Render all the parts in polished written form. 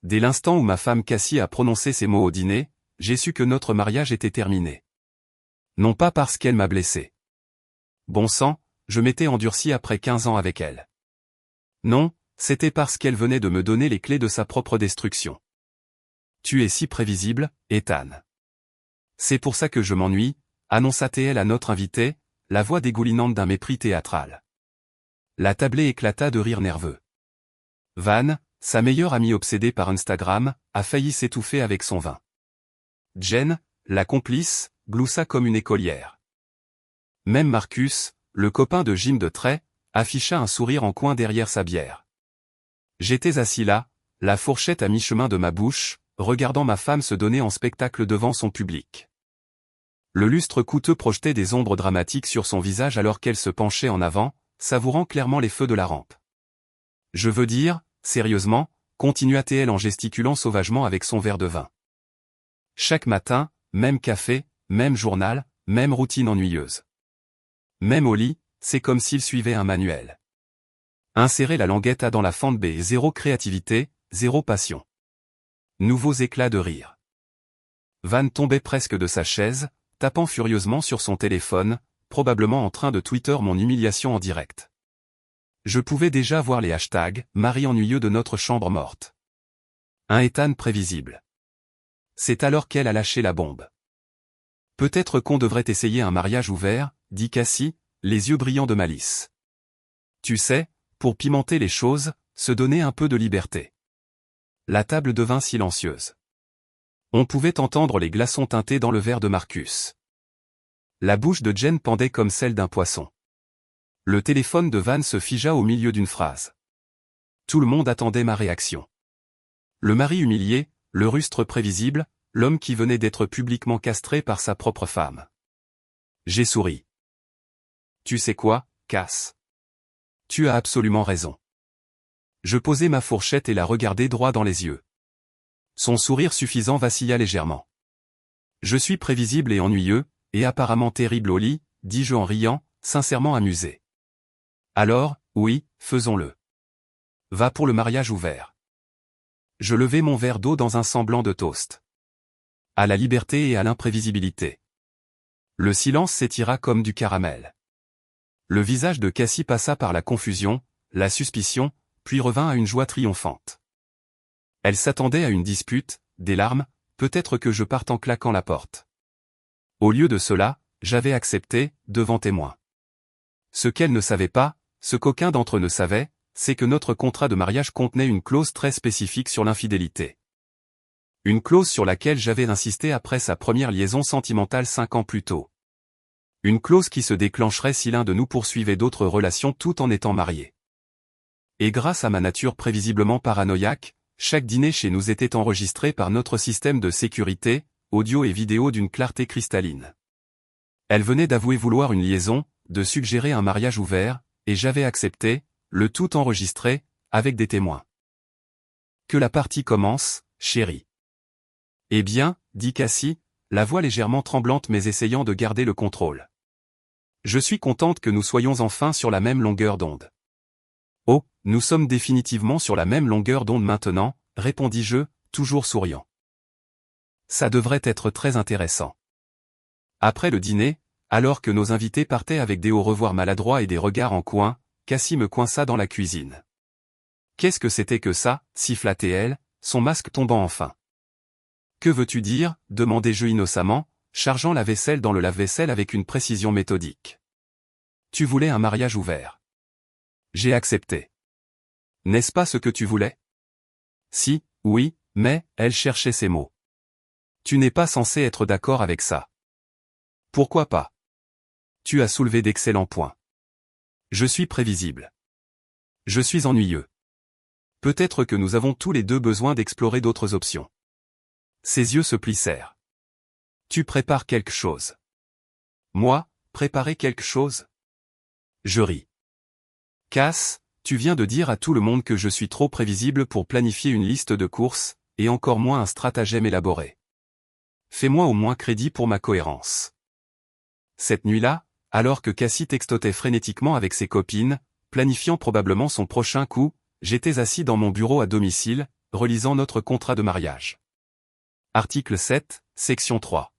Dès l'instant où ma femme Cassie a prononcé ces mots au dîner, j'ai su que notre mariage était terminé. Non pas parce qu'elle m'a blessé. Bon sang, je m'étais endurci après 15 ans avec elle. Non, c'était parce qu'elle venait de me donner les clés de sa propre destruction. Tu es si prévisible, Ethan. C'est pour ça que je m'ennuie, annonça-t-elle à notre invité, la voix dégoulinante d'un mépris théâtral. La tablée éclata de rire nerveux. Van, sa meilleure amie obsédée par Instagram, a failli s'étouffer avec son vin. Jen, la complice, gloussa comme une écolière. Même Marcus, le copain de Jim de trait, afficha un sourire en coin derrière sa bière. J'étais assis là, la fourchette à mi-chemin de ma bouche, regardant ma femme se donner en spectacle devant son public. Le lustre coûteux projetait des ombres dramatiques sur son visage alors qu'elle se penchait en avant, savourant clairement les feux de la rampe. Je veux dire, sérieusement, continua-t-elle en gesticulant sauvagement avec son verre de vin. Chaque matin, même café, même journal, même routine ennuyeuse. Même au lit, c'est comme s'il suivait un manuel. Insérer la languette dans la fente B, zéro créativité, zéro passion. Nouveaux éclats de rire. Van tombait presque de sa chaise, tapant furieusement sur son téléphone, probablement en train de Twitter mon humiliation en direct. Je pouvais déjà voir les hashtags « mari ennuyeux de notre chambre morte ». Un Ethan prévisible. C'est alors qu'elle a lâché la bombe. Peut-être qu'on devrait essayer un mariage ouvert, dit Cassie, les yeux brillants de malice. Tu sais, pour pimenter les choses, se donner un peu de liberté. La table devint silencieuse. On pouvait entendre les glaçons teintés dans le verre de Marcus. La bouche de Jen pendait comme celle d'un poisson. Le téléphone de Van se figea au milieu d'une phrase. Tout le monde attendait ma réaction. Le mari humilié, le rustre prévisible, l'homme qui venait d'être publiquement castré par sa propre femme. J'ai souri. Tu sais quoi, Cass? Tu as absolument raison. Je posai ma fourchette et la regardai droit dans les yeux. Son sourire suffisant vacilla légèrement. Je suis prévisible et ennuyeux, et apparemment terrible au lit, dis-je en riant, sincèrement amusé. Alors, oui, faisons-le. Va pour le mariage ouvert. Je levai mon verre d'eau dans un semblant de toast. À la liberté et à l'imprévisibilité. Le silence s'étira comme du caramel. Le visage de Cassie passa par la confusion, la suspicion, puis revint à une joie triomphante. Elle s'attendait à une dispute, des larmes, peut-être que je parte en claquant la porte. Au lieu de cela, j'avais accepté, devant témoin. Ce qu'elle ne savait pas, ce qu'aucun d'entre eux ne savait, c'est que notre contrat de mariage contenait une clause très spécifique sur l'infidélité. Une clause sur laquelle j'avais insisté après sa première liaison sentimentale 5 ans plus tôt. Une clause qui se déclencherait si l'un de nous poursuivait d'autres relations tout en étant marié. Et grâce à ma nature prévisiblement paranoïaque, chaque dîner chez nous était enregistré par notre système de sécurité, audio et vidéo d'une clarté cristalline. Elle venait d'avouer vouloir une liaison, de suggérer un mariage ouvert, et j'avais accepté, le tout enregistré, avec des témoins. Que la partie commence, chérie. Eh bien, dit Cassie, la voix légèrement tremblante mais essayant de garder le contrôle. Je suis contente que nous soyons enfin sur la même longueur d'onde. Oh, nous sommes définitivement sur la même longueur d'onde maintenant, répondis-je, toujours souriant. Ça devrait être très intéressant. Après le dîner, alors que nos invités partaient avec des au revoir maladroits et des regards en coin, Cassie me coinça dans la cuisine. Qu'est-ce que c'était que ça, siffla-t-elle, son masque tombant enfin. Que veux-tu dire, demandai-je innocemment, chargeant la vaisselle dans le lave-vaisselle avec une précision méthodique. Tu voulais un mariage ouvert. J'ai accepté. N'est-ce pas ce que tu voulais? Si, oui, mais, elle cherchait ses mots. Tu n'es pas censé être d'accord avec ça. Pourquoi pas? Tu as soulevé d'excellents points. Je suis prévisible. Je suis ennuyeux. Peut-être que nous avons tous les deux besoin d'explorer d'autres options. Ses yeux se plissèrent. Tu prépares quelque chose. Moi, préparer quelque chose? Je ris. Cass, tu viens de dire à tout le monde que je suis trop prévisible pour planifier une liste de courses, et encore moins un stratagème élaboré. Fais-moi au moins crédit pour ma cohérence. Cette nuit-là, alors que Cassie textotait frénétiquement avec ses copines, planifiant probablement son prochain coup, j'étais assis dans mon bureau à domicile, relisant notre contrat de mariage. Article 7, section 3.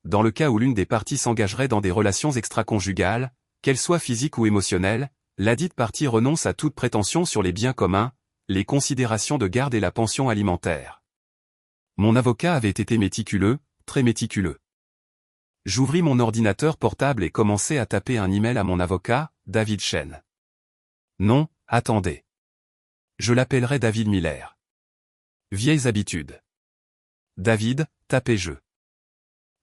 Dans le cas où l'une des parties s'engagerait dans des relations extra-conjugales, qu'elles soient physiques ou émotionnelles, ladite partie renonce à toute prétention sur les biens communs, les considérations de garde et la pension alimentaire. Mon avocat avait été méticuleux, très méticuleux. J'ouvris mon ordinateur portable et commençai à taper un email à mon avocat, David Chen. Non, attendez. Je l'appellerai David Miller. Vieilles habitudes. David, tapez-je.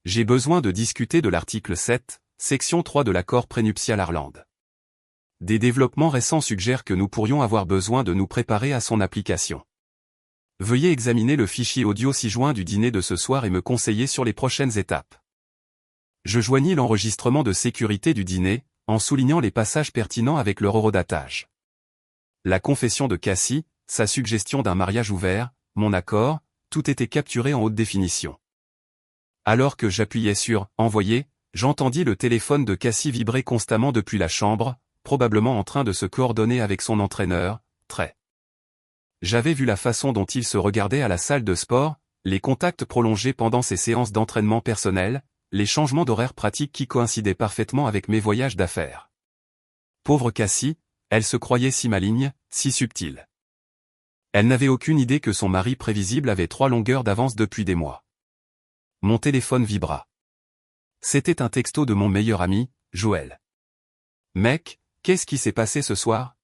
J'ai besoin de discuter de l'article 7, section 3 de l'accord prénuptial Harland. Des développements récents suggèrent que nous pourrions avoir besoin de nous préparer à son application. Veuillez examiner le fichier audio ci-joint du dîner de ce soir et me conseiller sur les prochaines étapes. Je joignis l'enregistrement de sécurité du dîner, en soulignant les passages pertinents avec leur horodatage. La confession de Cassie, sa suggestion d'un mariage ouvert, mon accord, tout était capturé en haute définition. Alors que j'appuyais sur « Envoyer », j'entendis le téléphone de Cassie vibrer constamment depuis la chambre, probablement en train de se coordonner avec son entraîneur, Trey. J'avais vu la façon dont il se regardait à la salle de sport, les contacts prolongés pendant ses séances d'entraînement personnel, les changements d'horaire pratiques qui coïncidaient parfaitement avec mes voyages d'affaires. Pauvre Cassie, elle se croyait si maligne, si subtile. Elle n'avait aucune idée que son mari prévisible avait 3 longueurs d'avance depuis des mois. Mon téléphone vibra. C'était un texto de mon meilleur ami, Joël. Mec, qu'est-ce qui s'est passé ce soir?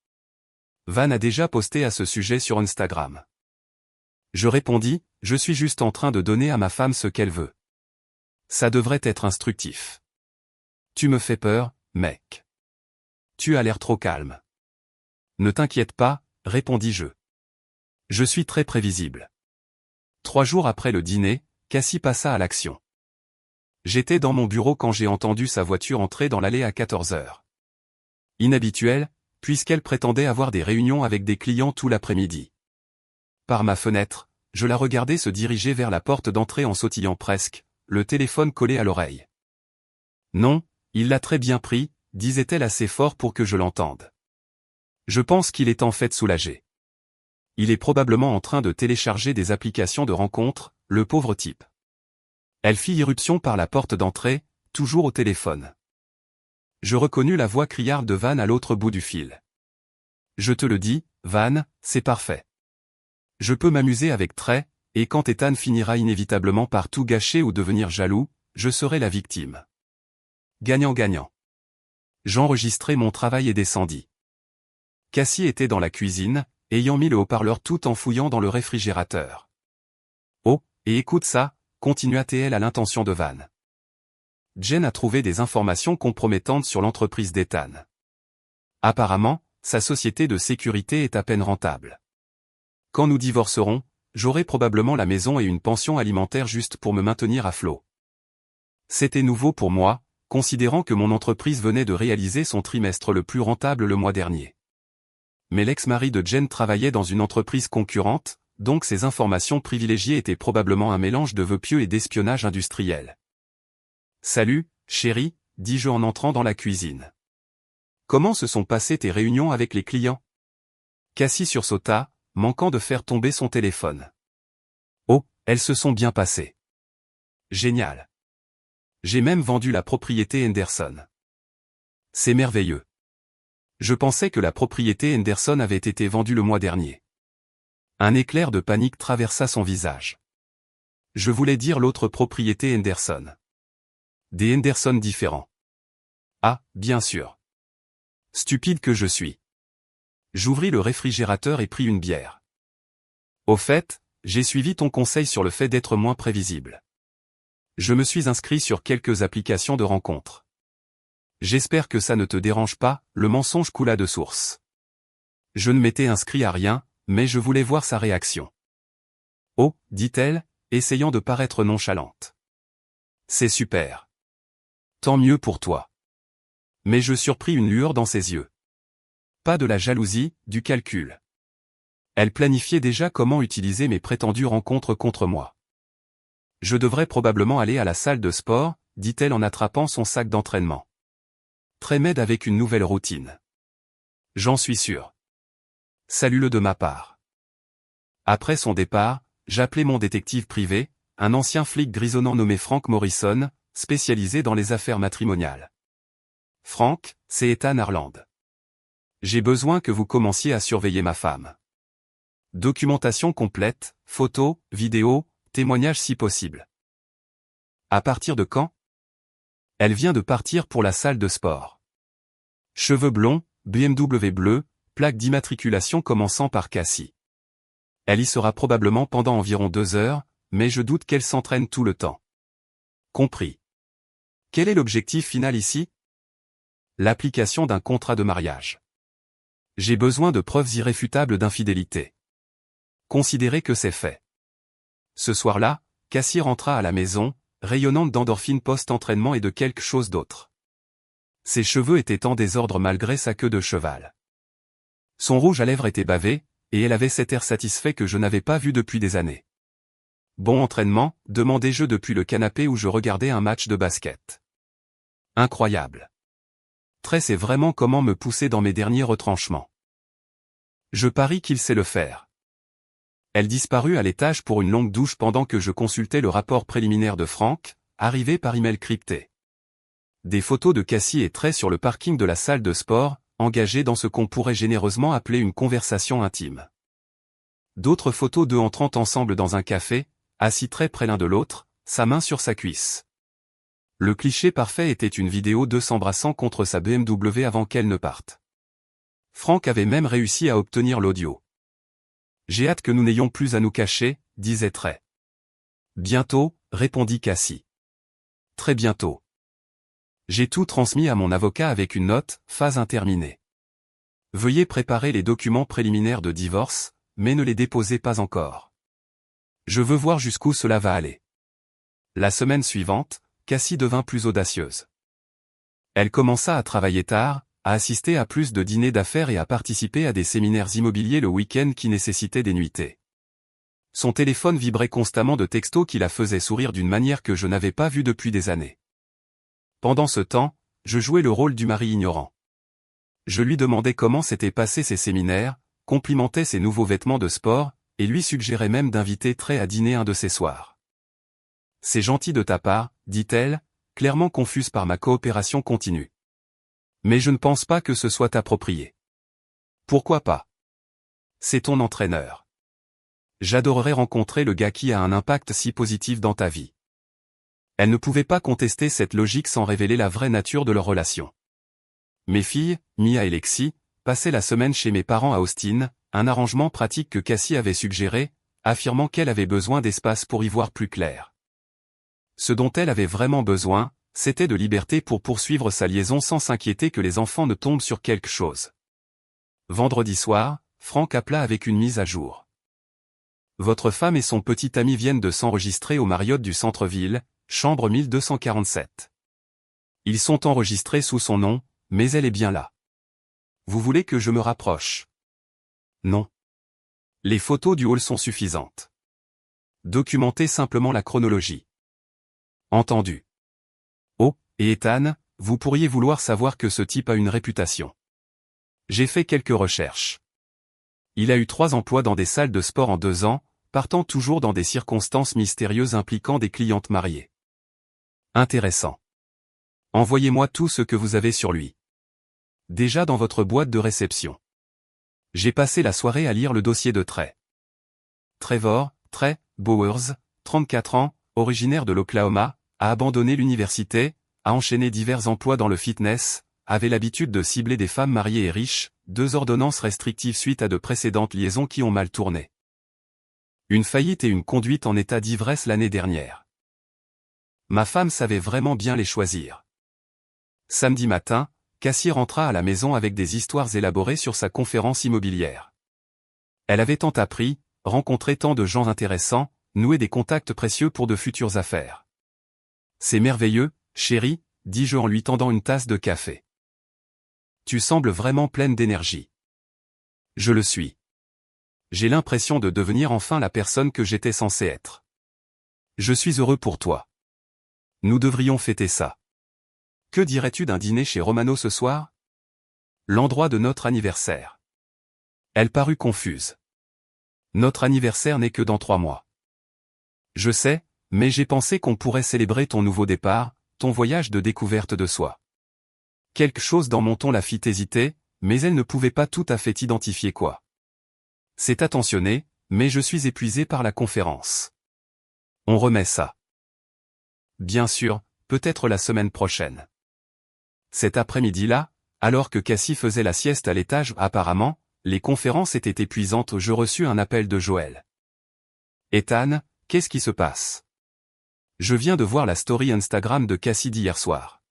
Van a déjà posté à ce sujet sur Instagram. Je répondis, je suis juste en train de donner à ma femme ce qu'elle veut. Ça devrait être instructif. Tu me fais peur, mec. Tu as l'air trop calme. Ne t'inquiète pas, répondis-je. Je suis très prévisible. 3 jours après le dîner, Cassie passa à l'action. J'étais dans mon bureau quand j'ai entendu sa voiture entrer dans l'allée à 14 heures. Inhabituel, puisqu'elle prétendait avoir des réunions avec des clients tout l'après-midi. Par ma fenêtre, je la regardais se diriger vers la porte d'entrée en sautillant presque, le téléphone collé à l'oreille. Non, il l'a très bien pris, disait-elle assez fort pour que je l'entende. Je pense qu'il est en fait soulagé. Il est probablement en train de télécharger des applications de rencontres, le pauvre type. Elle fit irruption par la porte d'entrée, toujours au téléphone. Je reconnus la voix criarde de Van à l'autre bout du fil. Je te le dis, Van, c'est parfait. Je peux m'amuser avec Trey, et quand Ethan finira inévitablement par tout gâcher ou devenir jaloux, je serai la victime. Gagnant-gagnant. J'enregistrai mon travail et descendis. Cassie était dans la cuisine, ayant mis le haut-parleur tout en fouillant dans le réfrigérateur. Oh, et écoute ça, continua-t-elle à l'intention de Van. Jen a trouvé des informations compromettantes sur l'entreprise d'Ethan. Apparemment, sa société de sécurité est à peine rentable. Quand nous divorcerons, j'aurai probablement la maison et une pension alimentaire juste pour me maintenir à flot. C'était nouveau pour moi, considérant que mon entreprise venait de réaliser son trimestre le plus rentable le mois dernier. Mais l'ex-mari de Jen travaillait dans une entreprise concurrente, donc ces informations privilégiées étaient probablement un mélange de vœux pieux et d'espionnage industriel. « Salut, chérie », dis-je en entrant dans la cuisine. « Comment se sont passées tes réunions avec les clients ?» Cassie sursauta, manquant de faire tomber son téléphone. « Oh, elles se sont bien passées. »« Génial. J'ai même vendu la propriété Henderson. »« C'est merveilleux. Je pensais que la propriété Henderson avait été vendue le mois dernier. » Un éclair de panique traversa son visage. Je voulais dire l'autre propriété Henderson. Des Henderson différents. Ah, bien sûr. Stupide que je suis. J'ouvris le réfrigérateur et pris une bière. Au fait, j'ai suivi ton conseil sur le fait d'être moins prévisible. Je me suis inscrit sur quelques applications de rencontres. J'espère que ça ne te dérange pas, le mensonge coula de source. Je ne m'étais inscrit à rien, mais je voulais voir sa réaction. Oh, dit-elle, essayant de paraître nonchalante. C'est super. Tant mieux pour toi. Mais je surpris une lueur dans ses yeux. Pas de la jalousie, du calcul. Elle planifiait déjà comment utiliser mes prétendues rencontres contre moi. Je devrais probablement aller à la salle de sport, dit-elle en attrapant son sac d'entraînement. Trey m'aide avec une nouvelle routine. J'en suis sûr. Salue-le de ma part. Après son départ, j'appelai mon détective privé, un ancien flic grisonnant nommé Frank Morrison, spécialisé dans les affaires matrimoniales. Frank, c'est Ethan Harland. J'ai besoin que vous commenciez à surveiller ma femme. Documentation complète, photos, vidéos, témoignages si possible. À partir de quand? Elle vient de partir pour la salle de sport. Cheveux blonds, BMW bleu, plaque d'immatriculation commençant par Cassie. Elle y sera probablement pendant environ 2 heures, mais je doute qu'elle s'entraîne tout le temps. Compris. Quel est l'objectif final ici? L'application d'un contrat de mariage. J'ai besoin de preuves irréfutables d'infidélité. Considérez que c'est fait. Ce soir-là, Cassie rentra à la maison, rayonnante d'endorphine post-entraînement et de quelque chose d'autre. Ses cheveux étaient en désordre malgré sa queue de cheval. Son rouge à lèvres était bavé, et elle avait cet air satisfait que je n'avais pas vu depuis des années. Bon entraînement, demandai-je depuis le canapé où je regardais un match de basket. Incroyable. Trey sait vraiment comment me pousser dans mes derniers retranchements. Je parie qu'il sait le faire. Elle disparut à l'étage pour une longue douche pendant que je consultais le rapport préliminaire de Frank, arrivé par email crypté. Des photos de Cassie et Trey sur le parking de la salle de sport, engagés dans ce qu'on pourrait généreusement appeler une conversation intime. D'autres photos d'eux entrant ensemble dans un café, assis très près l'un de l'autre, sa main sur sa cuisse. Le cliché parfait était une vidéo d'eux s'embrassant contre sa BMW avant qu'elle ne parte. Frank avait même réussi à obtenir l'audio. J'ai hâte que nous n'ayons plus à nous cacher, disait Trey. Bientôt, répondit Cassie. Très bientôt. J'ai tout transmis à mon avocat avec une note, phase interminée. Veuillez préparer les documents préliminaires de divorce, mais ne les déposez pas encore. Je veux voir jusqu'où cela va aller. La semaine suivante, Cassie devint plus audacieuse. Elle commença à travailler tard, à assister à plus de dîners d'affaires et à participer à des séminaires immobiliers le week-end qui nécessitaient des nuitées. Son téléphone vibrait constamment de textos qui la faisaient sourire d'une manière que je n'avais pas vue depuis des années. Pendant ce temps, je jouais le rôle du mari ignorant. Je lui demandais comment s'étaient passés ses séminaires, complimentais ses nouveaux vêtements de sport, et lui suggérais même d'inviter Trey à dîner un de ces soirs. C'est gentil de ta part, dit-elle, clairement confuse par ma coopération continue. Mais je ne pense pas que ce soit approprié. Pourquoi pas? C'est ton entraîneur. J'adorerais rencontrer le gars qui a un impact si positif dans ta vie. Elle ne pouvait pas contester cette logique sans révéler la vraie nature de leur relation. Mes filles, Mia et Lexi, passaient la semaine chez mes parents à Austin, un arrangement pratique que Cassie avait suggéré, affirmant qu'elle avait besoin d'espace pour y voir plus clair. Ce dont elle avait vraiment besoin, c'était de liberté pour poursuivre sa liaison sans s'inquiéter que les enfants ne tombent sur quelque chose. Vendredi soir, Frank appela avec une mise à jour. Votre femme et son petit ami viennent de s'enregistrer au Marriott du centre-ville, chambre 1247. Ils sont enregistrés sous son nom, mais elle est bien là. Vous voulez que je me rapproche? Non. Les photos du hall sont suffisantes. Documentez simplement la chronologie. Entendu. Oh, et Ethan, vous pourriez vouloir savoir que ce type a une réputation. J'ai fait quelques recherches. Il a eu 3 emplois dans des salles de sport en 2 ans, partant toujours dans des circonstances mystérieuses impliquant des clientes mariées. Intéressant. Envoyez-moi tout ce que vous avez sur lui. Déjà dans votre boîte de réception. J'ai passé la soirée à lire le dossier de Trey. Trevor, Trey Bowers, 34 ans, originaire de l'Oklahoma, a abandonné l'université, a enchaîné divers emplois dans le fitness, avait l'habitude de cibler des femmes mariées et riches, 2 ordonnances restrictives suite à de précédentes liaisons qui ont mal tourné. Une faillite et une conduite en état d'ivresse l'année dernière. Ma femme savait vraiment bien les choisir. Samedi matin, Cassie rentra à la maison avec des histoires élaborées sur sa conférence immobilière. Elle avait tant appris, rencontré tant de gens intéressants, noué des contacts précieux pour de futures affaires. C'est merveilleux, chérie, dis-je en lui tendant une tasse de café. Tu sembles vraiment pleine d'énergie. Je le suis. J'ai l'impression de devenir enfin la personne que j'étais censé être. Je suis heureux pour toi. Nous devrions fêter ça. Que dirais-tu d'un dîner chez Romano ce soir? L'endroit de notre anniversaire. Elle parut confuse. Notre anniversaire n'est que dans 3 mois. Je sais, mais j'ai pensé qu'on pourrait célébrer ton nouveau départ, ton voyage de découverte de soi. Quelque chose dans mon ton la fit hésiter, mais elle ne pouvait pas tout à fait identifier quoi. C'est attentionné, mais je suis épuisé par la conférence. On remet ça. Bien sûr, peut-être la semaine prochaine. Cet après-midi-là, alors que Cassie faisait la sieste à l'étage, apparemment, les conférences étaient épuisantes, je reçus un appel de Joël. Ethan, qu'est-ce qui se passe? Je viens de voir la story Instagram de Cassie d'hier soir.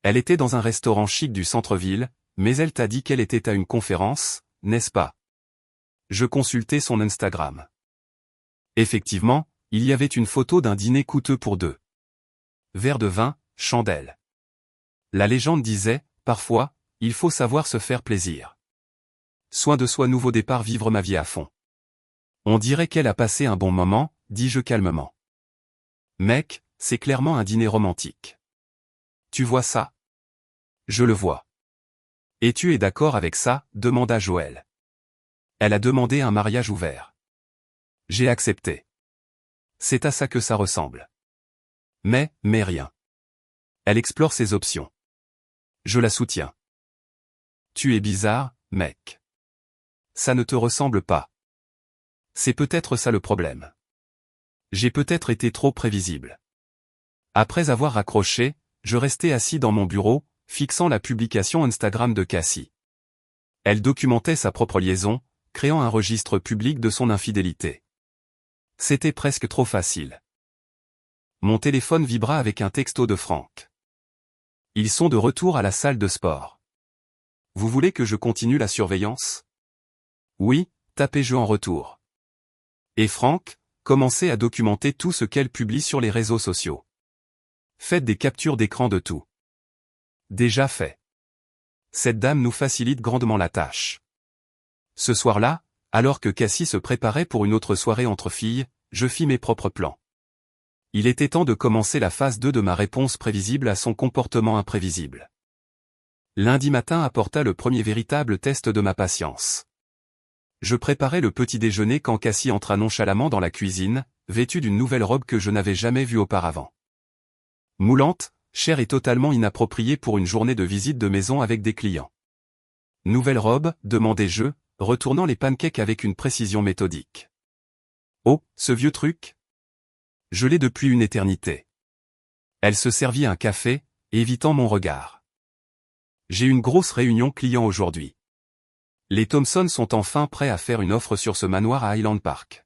Elle était dans un restaurant chic du centre-ville, mais elle t'a dit qu'elle était à une conférence, n'est-ce pas? Je consultais son Instagram. Effectivement, il y avait une photo d'un dîner coûteux pour 2. Verre de vin, chandelle. La légende disait, parfois, il faut savoir se faire plaisir. Soin de soi, nouveau départ, vivre ma vie à fond. On dirait qu'elle a passé un bon moment, dis-je calmement. Mec, c'est clairement un dîner romantique. Tu vois ça? Je le vois. Et tu es d'accord avec ça? Demanda Joël. Elle a demandé un mariage ouvert. J'ai accepté. C'est à ça que ça ressemble. Mais rien. Elle explore ses options. Je la soutiens. Tu es bizarre, mec. Ça ne te ressemble pas. C'est peut-être ça le problème. J'ai peut-être été trop prévisible. Après avoir raccroché, je restais assis dans mon bureau, fixant la publication Instagram de Cassie. Elle documentait sa propre liaison, créant un registre public de son infidélité. C'était presque trop facile. Mon téléphone vibra avec un texto de Franck. Ils sont de retour à la salle de sport. Vous voulez que je continue la surveillance? Oui, tapez-je en retour. Et Franck, commencez à documenter tout ce qu'elle publie sur les réseaux sociaux. Faites des captures d'écran de tout. Déjà fait. Cette dame nous facilite grandement la tâche. Ce soir-là, alors que Cassie se préparait pour une autre soirée entre filles, je fis mes propres plans. Il était temps de commencer la phase 2 de ma réponse prévisible à son comportement imprévisible. Lundi matin apporta le premier véritable test de ma patience. Je préparais le petit déjeuner quand Cassie entra nonchalamment dans la cuisine, vêtue d'une nouvelle robe que je n'avais jamais vue auparavant. Moulante, chère et totalement inappropriée pour une journée de visite de maison avec des clients. Nouvelle robe, demandai-je, retournant les pancakes avec une précision méthodique. Oh, ce vieux truc? Je l'ai depuis une éternité. Elle se servit un café, évitant mon regard. J'ai une grosse réunion client aujourd'hui. Les Thompson sont enfin prêts à faire une offre sur ce manoir à Highland Park.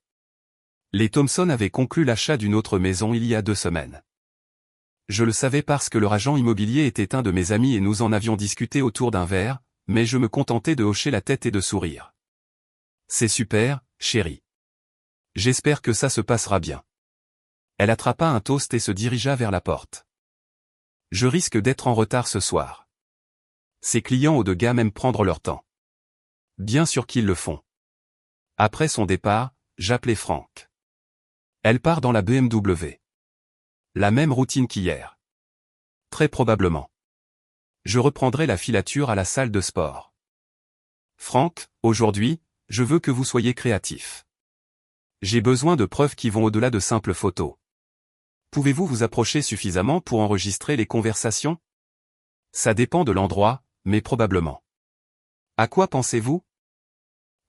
Les Thompson avaient conclu l'achat d'une autre maison il y a 2 semaines. Je le savais parce que leur agent immobilier était un de mes amis et nous en avions discuté autour d'un verre, mais je me contentais de hocher la tête et de sourire. C'est super, chérie. J'espère que ça se passera bien. Elle attrapa un toast et se dirigea vers la porte. Je risque d'être en retard ce soir. Ces clients haut de gamme aiment prendre leur temps. Bien sûr qu'ils le font. Après son départ, j'appelai Franck. Elle part dans la BMW. La même routine qu'hier. Très probablement. Je reprendrai la filature à la salle de sport. Franck, aujourd'hui, je veux que vous soyez créatif. J'ai besoin de preuves qui vont au-delà de simples photos. Pouvez-vous vous approcher suffisamment pour enregistrer les conversations? Ça dépend de l'endroit, mais probablement. À quoi pensez-vous?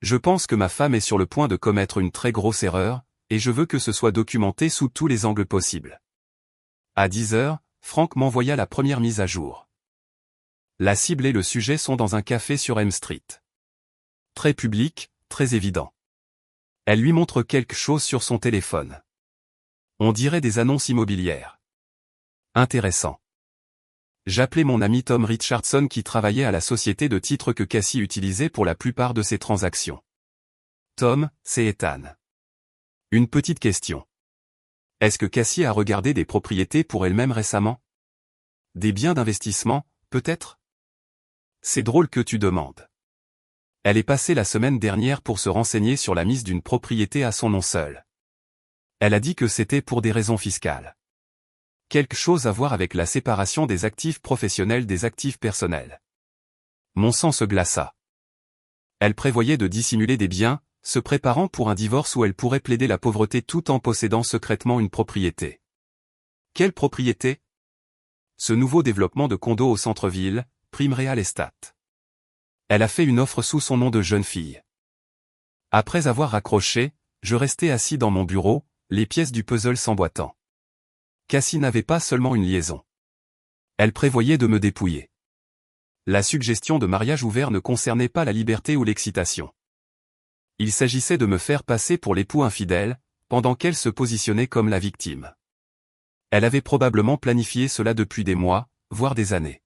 Je pense que ma femme est sur le point de commettre une très grosse erreur, et je veux que ce soit documenté sous tous les angles possibles. À 10 heures, Franck m'envoya la première mise à jour. La cible et le sujet sont dans un café sur M Street. Très public, très évident. Elle lui montre quelque chose sur son téléphone. On dirait des annonces immobilières. Intéressant. J'appelai mon ami Tom Richardson qui travaillait à la société de titres que Cassie utilisait pour la plupart de ses transactions. Tom, c'est Ethan. Une petite question. Est-ce que Cassie a regardé des propriétés pour elle-même récemment? Des biens d'investissement, peut-être? C'est drôle que tu demandes. Elle est passée la semaine dernière pour se renseigner sur la mise d'une propriété à son nom seul. Elle a dit que c'était pour des raisons fiscales. Quelque chose à voir avec la séparation des actifs professionnels des actifs personnels. Mon sang se glaça. Elle prévoyait de dissimuler des biens, se préparant pour un divorce où elle pourrait plaider la pauvreté tout en possédant secrètement une propriété. Quelle propriété? Ce nouveau développement de condos au centre-ville, Prime Real Estate. Elle a fait une offre sous son nom de jeune fille. Après avoir raccroché, je restais assis dans mon bureau, les pièces du puzzle s'emboîtant. Cassie n'avait pas seulement une liaison. Elle prévoyait de me dépouiller. La suggestion de mariage ouvert ne concernait pas la liberté ou l'excitation. Il s'agissait de me faire passer pour l'époux infidèle, pendant qu'elle se positionnait comme la victime. Elle avait probablement planifié cela depuis des mois, voire des années.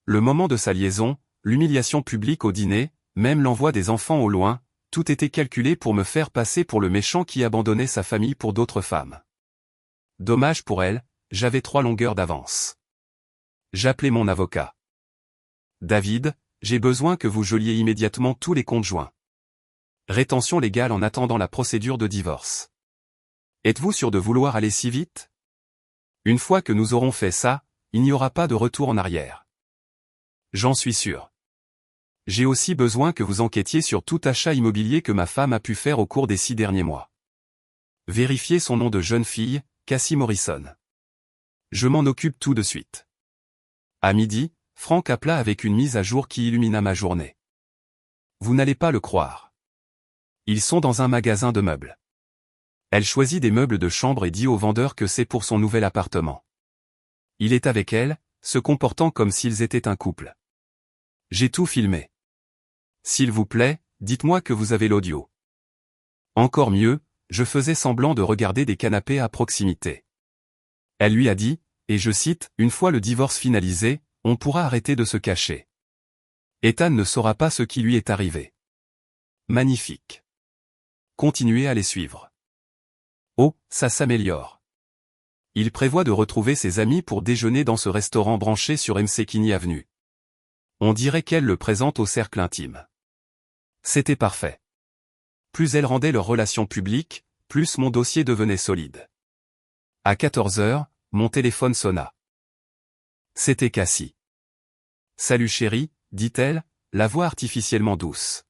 Le moment de sa liaison, l'humiliation publique au dîner, même l'envoi des enfants au loin, tout était calculé pour me faire passer pour le méchant qui abandonnait sa famille pour d'autres femmes. Dommage pour elle, j'avais 3 longueurs d'avance. J'appelai mon avocat. David, j'ai besoin que vous geliez immédiatement tous les comptes joints. Rétention légale en attendant la procédure de divorce. Êtes-vous sûr de vouloir aller si vite? Une fois que nous aurons fait ça, il n'y aura pas de retour en arrière. J'en suis sûr. J'ai aussi besoin que vous enquêtiez sur tout achat immobilier que ma femme a pu faire au cours des 6 derniers mois. Vérifiez son nom de jeune fille, Cassie Morrison. Je m'en occupe tout de suite. À midi, Franck appela avec une mise à jour qui illumina ma journée. Vous n'allez pas le croire. Ils sont dans un magasin de meubles. Elle choisit des meubles de chambre et dit au vendeur que c'est pour son nouvel appartement. Il est avec elle, se comportant comme s'ils étaient un couple. J'ai tout filmé. S'il vous plaît, dites-moi que vous avez l'audio. Encore mieux, je faisais semblant de regarder des canapés à proximité. Elle lui a dit, et je cite, « Une fois le divorce finalisé, on pourra arrêter de se cacher. Ethan ne saura pas ce qui lui est arrivé. » Magnifique. Continuez à les suivre. Oh, ça s'améliore. Il prévoit de retrouver ses amis pour déjeuner dans ce restaurant branché sur Msekini Avenue. On dirait qu'elle le présente au cercle intime. C'était parfait. Plus elle rendait leur relation publique, plus mon dossier devenait solide. À 14 heures, mon téléphone sonna. C'était Cassie. « Salut chérie », dit-elle, la voix artificiellement douce.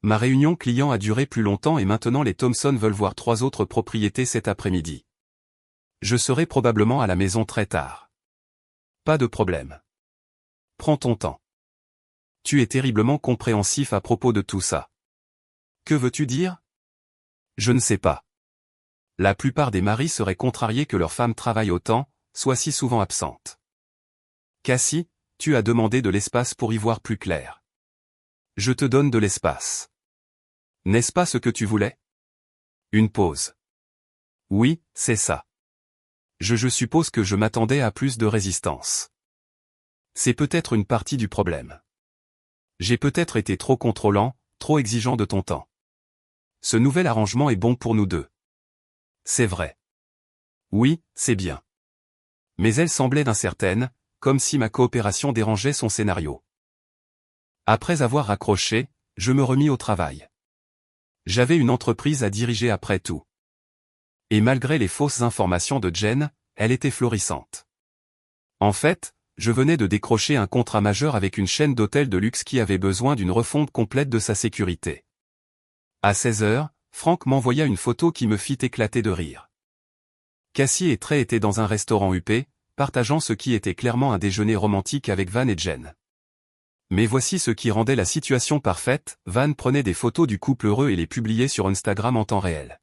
Ma réunion client a duré plus longtemps et maintenant les Thompson veulent voir 3 autres propriétés cet après-midi. Je serai probablement à la maison très tard. Pas de problème. Prends ton temps. Tu es terriblement compréhensif à propos de tout ça. Que veux-tu dire? Je ne sais pas. La plupart des maris seraient contrariés que leur femme travaille autant, soit si souvent absente. Cassie, tu as demandé de l'espace pour y voir plus clair. Je te donne de l'espace. N'est-ce pas ce que tu voulais? Une pause. Oui, c'est ça. Je suppose que je m'attendais à plus de résistance. C'est peut-être une partie du problème. J'ai peut-être été trop contrôlant, trop exigeant de ton temps. Ce nouvel arrangement est bon pour nous deux. C'est vrai. Oui, c'est bien. Mais elle semblait incertaine, comme si ma coopération dérangeait son scénario. Après avoir raccroché, je me remis au travail. J'avais une entreprise à diriger après tout. Et malgré les fausses informations de Jen, elle était florissante. En fait, je venais de décrocher un contrat majeur avec une chaîne d'hôtels de luxe qui avait besoin d'une refonte complète de sa sécurité. À 16 heures, Franck m'envoya une photo qui me fit éclater de rire. Cassie et Trey étaient dans un restaurant huppé, partageant ce qui était clairement un déjeuner romantique avec Van et Jen. Mais voici ce qui rendait la situation parfaite, Van prenait des photos du couple heureux et les publiait sur Instagram en temps réel.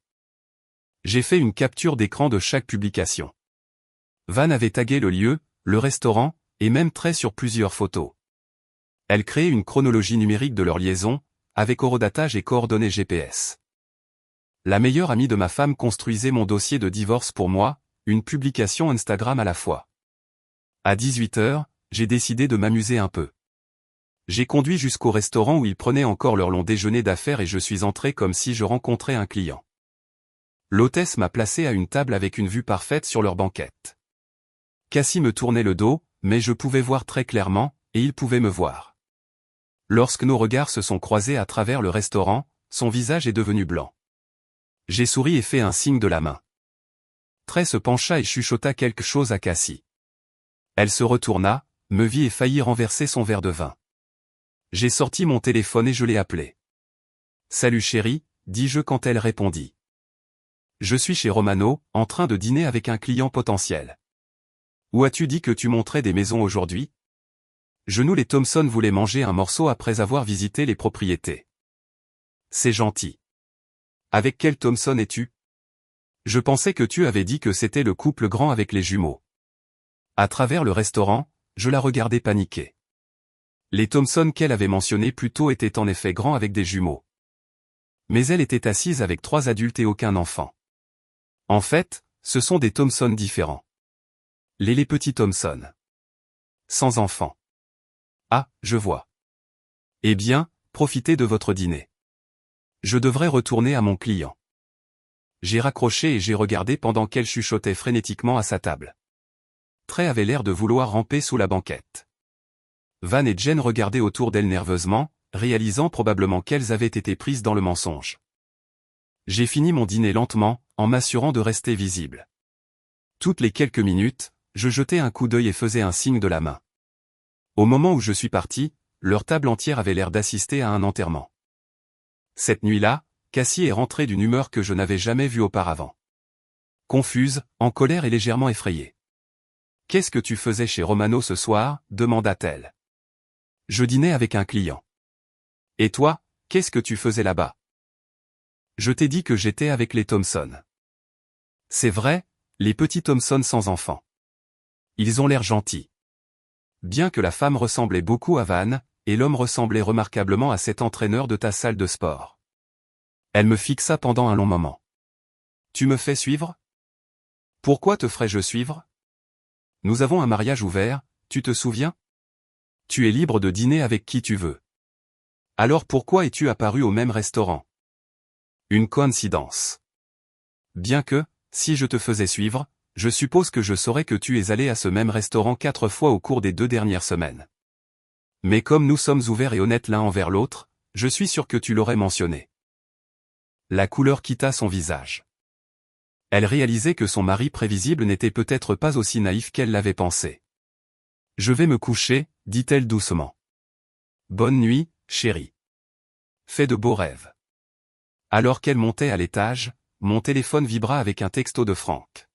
J'ai fait une capture d'écran de chaque publication. Van avait tagué le lieu, le restaurant, et même Trey sur plusieurs photos. Elle créait une chronologie numérique de leur liaison, avec horodatage et coordonnées GPS. La meilleure amie de ma femme construisait mon dossier de divorce pour moi, une publication Instagram à la fois. À 18 heures, j'ai décidé de m'amuser un peu. J'ai conduit jusqu'au restaurant où ils prenaient encore leur long déjeuner d'affaires et je suis entré comme si je rencontrais un client. L'hôtesse m'a placé à une table avec une vue parfaite sur leur banquette. Cassie me tournait le dos, mais je pouvais voir très clairement, et il pouvait me voir. Lorsque nos regards se sont croisés à travers le restaurant, son visage est devenu blanc. J'ai souri et fait un signe de la main. Trey se pencha et chuchota quelque chose à Cassie. Elle se retourna, me vit et faillit renverser son verre de vin. J'ai sorti mon téléphone et je l'ai appelé. Salut chérie, dis-je quand elle répondit. Je suis chez Romano, en train de dîner avec un client potentiel. Où as-tu dit que tu montrais des maisons aujourd'hui? Nous les Thompson voulaient manger un morceau après avoir visité les propriétés. C'est gentil. Avec quel Thompson es-tu? Je pensais que tu avais dit que c'était le couple grand avec les jumeaux. À travers le restaurant, je la regardais paniquer. Les Thompson qu'elle avait mentionnés plus tôt étaient en effet grands avec des jumeaux. Mais elle était assise avec 3 adultes et aucun enfant. En fait, ce sont des Thompson différents. Les petits Thompson. Sans enfants. Ah, je vois. Eh bien, profitez de votre dîner. Je devrais retourner à mon client. J'ai raccroché et j'ai regardé pendant qu'elle chuchotait frénétiquement à sa table. Trey avait l'air de vouloir ramper sous la banquette. Van et Jen regardaient autour d'elle nerveusement, réalisant probablement qu'elles avaient été prises dans le mensonge. J'ai fini mon dîner lentement, en m'assurant de rester visible. Toutes les quelques minutes, je jetais un coup d'œil et faisais un signe de la main. Au moment où je suis parti, leur table entière avait l'air d'assister à un enterrement. Cette nuit-là, Cassie est rentrée d'une humeur que je n'avais jamais vue auparavant. Confuse, en colère et légèrement effrayée. « Qu'est-ce que tu faisais chez Romano ce soir ?» demanda-t-elle. « Je dînais avec un client. »« Et toi, qu'est-ce que tu faisais là-bas ?»« Je t'ai dit que j'étais avec les Thompson. »« C'est vrai, les petits Thompson sans enfants. Ils ont l'air gentils. » Bien que la femme ressemblait beaucoup à Van, et l'homme ressemblait remarquablement à cet entraîneur de ta salle de sport. Elle me fixa pendant un long moment. « Tu me fais suivre ? Pourquoi te ferais-je suivre ? Nous avons un mariage ouvert, tu te souviens ? Tu es libre de dîner avec qui tu veux. Alors pourquoi es-tu apparu au même restaurant ? Une coïncidence. Bien que, si je te faisais suivre, je suppose que je saurais que tu es allé à ce même restaurant 4 fois au cours des 2 dernières semaines. Mais comme nous sommes ouverts et honnêtes l'un envers l'autre, je suis sûr que tu l'aurais mentionné. La couleur quitta son visage. Elle réalisait que son mari prévisible n'était peut-être pas aussi naïf qu'elle l'avait pensé. « Je vais me coucher, dit-elle doucement. Bonne nuit, chérie. Fais de beaux rêves. » Alors qu'elle montait à l'étage, mon téléphone vibra avec un texto de Franck.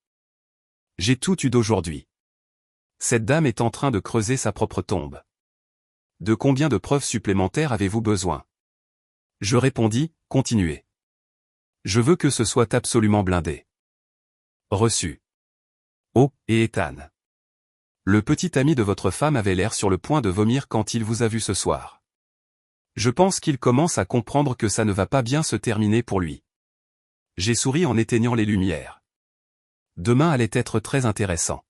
« J'ai tout eu d'aujourd'hui. Cette dame est en train de creuser sa propre tombe. De combien de preuves supplémentaires avez-vous besoin ? » Je répondis, « Continuez. Je veux que ce soit absolument blindé. » Reçu. Oh, et Ethan. Le petit ami de votre femme avait l'air sur le point de vomir quand il vous a vu ce soir. Je pense qu'il commence à comprendre que ça ne va pas bien se terminer pour lui. J'ai souri en éteignant les lumières. Demain allait être très intéressant.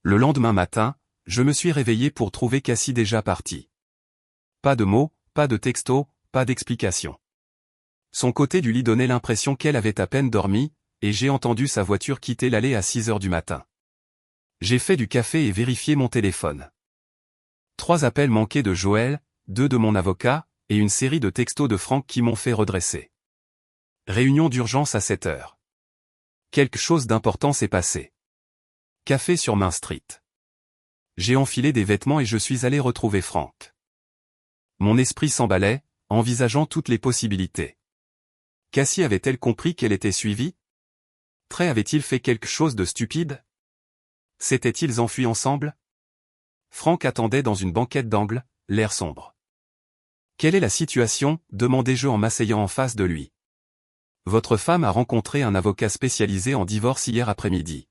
Le lendemain matin, je me suis réveillé pour trouver Cassie déjà partie. Pas de mots, pas de texto, pas d'explication. Son côté du lit donnait l'impression qu'elle avait à peine dormi, et j'ai entendu sa voiture quitter l'allée à 6 heures du matin. J'ai fait du café et vérifié mon téléphone. 3 appels manqués de Joël, 2 de mon avocat, et une série de textos de Franck qui m'ont fait redresser. Réunion d'urgence à 7 heures. Quelque chose d'important s'est passé. Café sur Main Street. J'ai enfilé des vêtements et je suis allé retrouver Franck. Mon esprit s'emballait, envisageant toutes les possibilités. Cassie avait-elle compris qu'elle était suivie ? Trey avait-il fait quelque chose de stupide ? S'étaient-ils enfuis ensemble ? Franck attendait dans une banquette d'angle, l'air sombre. « Quelle est la situation ?» demandai-je en m'asseyant en face de lui. « Votre femme a rencontré un avocat spécialisé en divorce hier après-midi.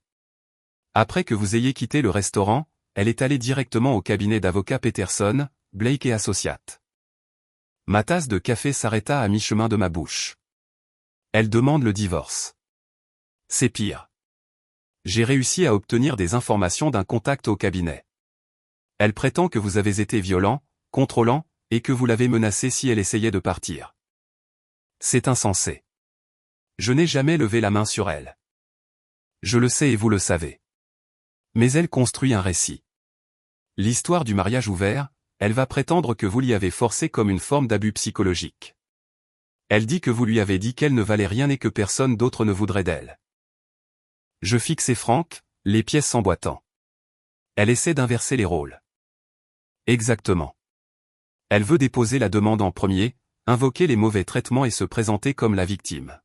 Après que vous ayez quitté le restaurant, elle est allée directement au cabinet d'avocats Peterson, Blake et Associates. » Ma tasse de café s'arrêta à mi-chemin de ma bouche. Elle demande le divorce. C'est pire. J'ai réussi à obtenir des informations d'un contact au cabinet. Elle prétend que vous avez été violent, contrôlant, et que vous l'avez menacée si elle essayait de partir. C'est insensé. Je n'ai jamais levé la main sur elle. Je le sais et vous le savez. Mais elle construit un récit. L'histoire du mariage ouvert, elle va prétendre que vous l'y avez forcé comme une forme d'abus psychologique. Elle dit que vous lui avez dit qu'elle ne valait rien et que personne d'autre ne voudrait d'elle. Je fixai Franck, les pièces s'emboîtant. Elle essaie d'inverser les rôles. Exactement. Elle veut déposer la demande en premier, Invoquer les mauvais traitements et se présenter comme la victime.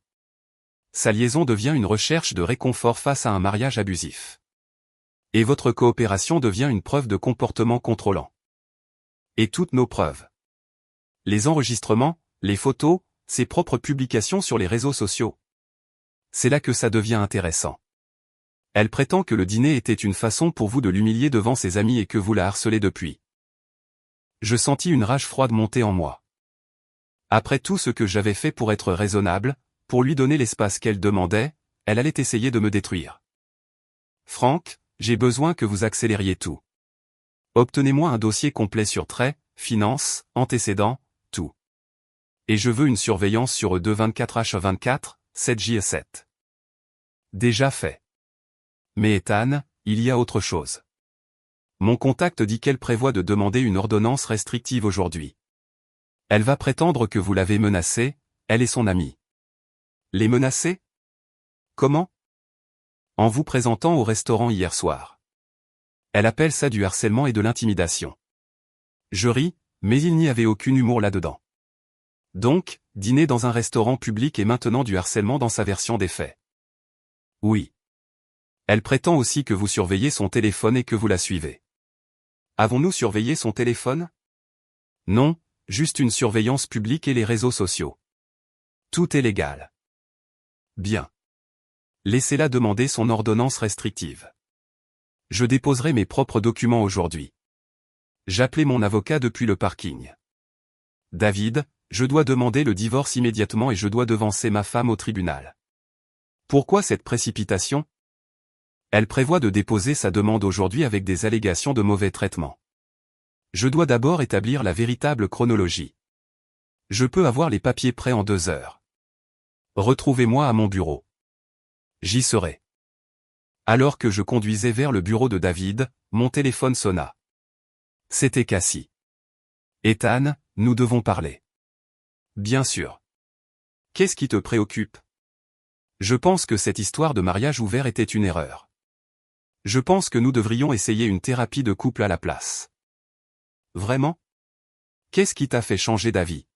Sa liaison devient une recherche de réconfort face à un mariage abusif. Et votre coopération devient une preuve de comportement contrôlant. Et toutes nos preuves. Les enregistrements, les photos, ses propres publications sur les réseaux sociaux. C'est là que ça devient intéressant. Elle prétend que le dîner était une façon pour vous de l'humilier devant ses amis et que vous la harcelez depuis. Je sentis une rage froide monter en moi. Après tout ce que j'avais fait pour être raisonnable, pour lui donner l'espace qu'elle demandait, elle allait essayer de me détruire. Franck, j'ai besoin que vous accélériez tout. Obtenez-moi un dossier complet sur traits, finances, antécédents, tout. Et je veux une surveillance sur eux 24h24, 7J7. Déjà fait. Mais Ethan, il y a autre chose. Mon contact dit qu'elle prévoit de demander une ordonnance restrictive aujourd'hui. Elle va prétendre que vous l'avez menacée, elle et son amie. Les menacer? Comment? En vous présentant au restaurant hier soir. Elle appelle ça du harcèlement et de l'intimidation. Je ris, mais il n'y avait aucun humour là-dedans. Donc, dîner dans un restaurant public est maintenant du harcèlement dans sa version des faits. Oui. Elle prétend aussi que vous surveillez son téléphone et que vous la suivez. Avons-nous surveillé son téléphone? Non, juste une surveillance publique et les réseaux sociaux. Tout est légal. Bien. Laissez-la demander son ordonnance restrictive. Je déposerai mes propres documents aujourd'hui. J'appelais mon avocat depuis le parking. David, je dois demander le divorce immédiatement et je dois devancer ma femme au tribunal. Pourquoi cette précipitation? Elle prévoit de déposer sa demande aujourd'hui avec des allégations de mauvais traitement. Je dois d'abord établir la véritable chronologie. Je peux avoir les papiers prêts en 2 heures. Retrouvez-moi à mon bureau. J'y serai. Alors que je conduisais vers le bureau de David, mon téléphone sonna. C'était Cassie. Ethan, nous devons parler. Bien sûr. Qu'est-ce qui te préoccupe? Je pense que cette histoire de mariage ouvert était une erreur. Je pense que nous devrions essayer une thérapie de couple à la place. Vraiment? Qu'est-ce qui t'a fait changer d'avis?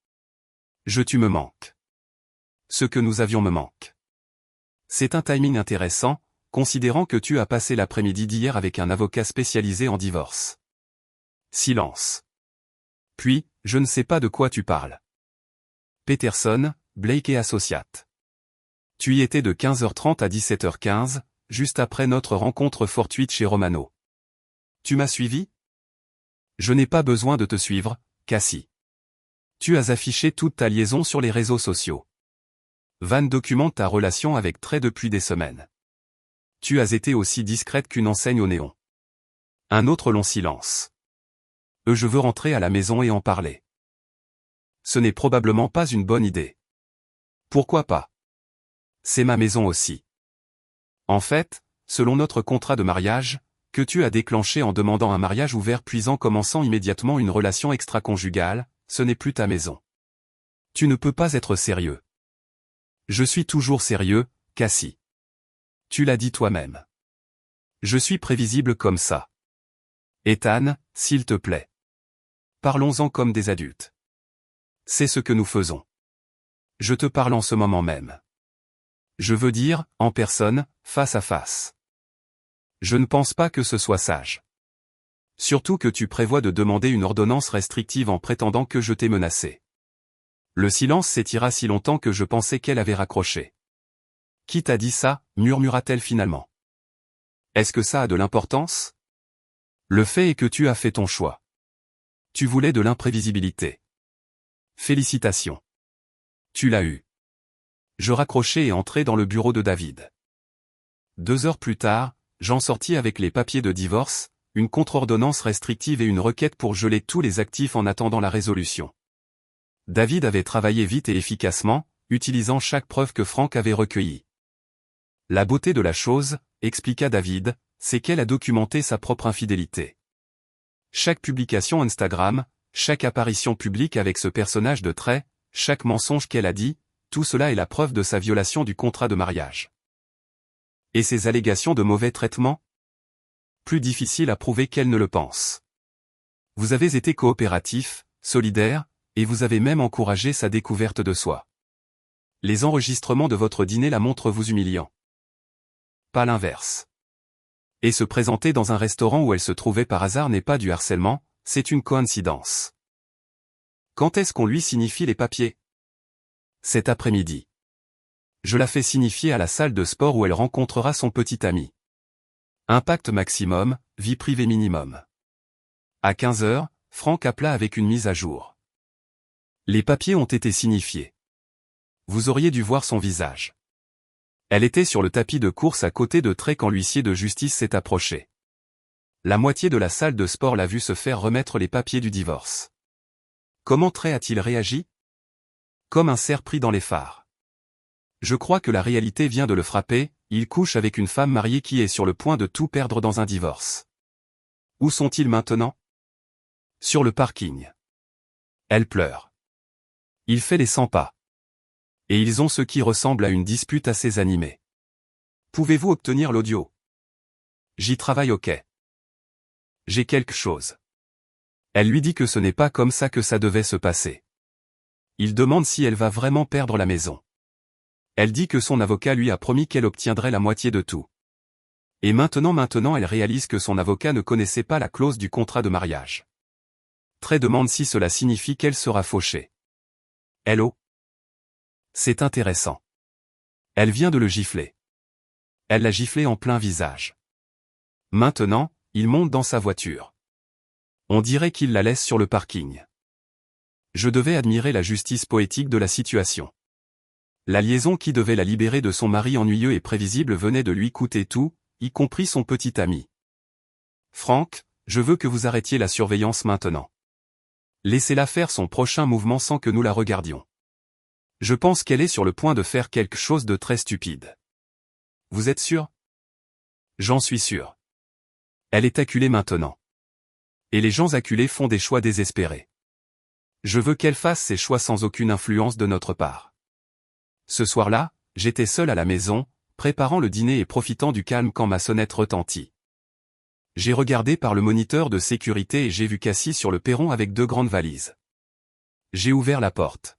Tu me manques. Ce que nous avions me manque. C'est un timing intéressant, considérant que tu as passé l'après-midi d'hier avec un avocat spécialisé en divorce. Silence. Puis, je ne sais pas de quoi tu parles. Peterson, Blake et Associates. Tu y étais de 15h30 à 17h15, juste après notre rencontre fortuite chez Romano. Tu m'as suivi? Je n'ai pas besoin de te suivre, Cassie. Tu as affiché toute ta liaison sur les réseaux sociaux. Van documente ta relation avec Trey depuis des semaines. Tu as été aussi discrète qu'une enseigne au néon. Un autre long silence. Je veux rentrer à la maison et en parler. Ce n'est probablement pas une bonne idée. Pourquoi pas? C'est ma maison aussi. En fait, selon notre contrat de mariage, que tu as déclenché en demandant un mariage ouvert puis en commençant immédiatement une relation extra-conjugale, ce n'est plus ta maison. Tu ne peux pas être sérieux. Je suis toujours sérieux, Cassie. Tu l'as dit toi-même. Je suis prévisible comme ça. Ethan, s'il te plaît. Parlons-en comme des adultes. C'est ce que nous faisons. Je te parle en ce moment même. Je veux dire, en personne, face à face. Je ne pense pas que ce soit sage. Surtout que tu prévois de demander une ordonnance restrictive en prétendant que je t'ai menacé. Le silence s'étira si longtemps que je pensais qu'elle avait raccroché. Qui t'a dit ça, murmura-t-elle finalement. Est-ce que ça a de l'importance? Le fait est que tu as fait ton choix. Tu voulais de l'imprévisibilité. Félicitations. Tu l'as eu. Je raccrochai et entrai dans le bureau de David. 2 heures plus tard, j'en sortis avec les papiers de divorce, une contre-ordonnance restrictive et une requête pour geler tous les actifs en attendant la résolution. David avait travaillé vite et efficacement, utilisant chaque preuve que Franck avait recueillie. La beauté de la chose, expliqua David, c'est qu'elle a documenté sa propre infidélité. Chaque publication Instagram, chaque apparition publique avec ce personnage de trait, chaque mensonge qu'elle a dit, tout cela est la preuve de sa violation du contrat de mariage. Et ses allégations de mauvais traitement? Plus difficile à prouver qu'elle ne le pense. Vous avez été coopératif, solidaire, et vous avez même encouragé sa découverte de soi. Les enregistrements de votre dîner la montrent vous humiliant. Pas l'inverse. Et se présenter dans un restaurant où elle se trouvait par hasard n'est pas du harcèlement, c'est une coïncidence. Quand est-ce qu'on lui signifie les papiers? Cet après-midi. Je la fais signifier à la salle de sport où elle rencontrera son petit ami. Impact maximum, vie privée minimum. À 15 h, Franck appela avec une mise à jour. Les papiers ont été signifiés. Vous auriez dû voir son visage. Elle était sur le tapis de course à côté de Trey quand l'huissier de justice s'est approché. La moitié de la salle de sport l'a vu se faire remettre les papiers du divorce. Comment Trey a-t-il réagi? Comme un cerf pris dans les phares. Je crois que la réalité vient de le frapper, il couche avec une femme mariée qui est sur le point de tout perdre dans un divorce. Où sont-ils maintenant? Sur le parking. Elle pleure. Il fait les 100 pas. Et ils ont ce qui ressemble à une dispute assez animée. Pouvez-vous obtenir l'audio? J'y travaille, ok. J'ai quelque chose. Elle lui dit que ce n'est pas comme ça que ça devait se passer. Il demande si elle va vraiment perdre la maison. Elle dit que son avocat lui a promis qu'elle obtiendrait la moitié de tout. Et maintenant elle réalise que son avocat ne connaissait pas la clause du contrat de mariage. Trey demande si cela signifie qu'elle sera fauchée. Hello? C'est intéressant. Elle vient de le gifler. Elle l'a giflé en plein visage. Maintenant, il monte dans sa voiture. On dirait qu'il la laisse sur le parking. Je devais admirer la justice poétique de la situation. La liaison qui devait la libérer de son mari ennuyeux et prévisible venait de lui coûter tout, y compris son petit ami. Franck, je veux que vous arrêtiez la surveillance maintenant. Laissez-la faire son prochain mouvement sans que nous la regardions. Je pense qu'elle est sur le point de faire quelque chose de très stupide. Vous êtes sûr? J'en suis sûr. Elle est acculée maintenant. Et les gens acculés font des choix désespérés. Je veux qu'elle fasse ses choix sans aucune influence de notre part. Ce soir-là, j'étais seul à la maison, préparant le dîner et profitant du calme quand ma sonnette retentit. J'ai regardé par le moniteur de sécurité et j'ai vu Cassie sur le perron avec 2 grandes valises. J'ai ouvert la porte.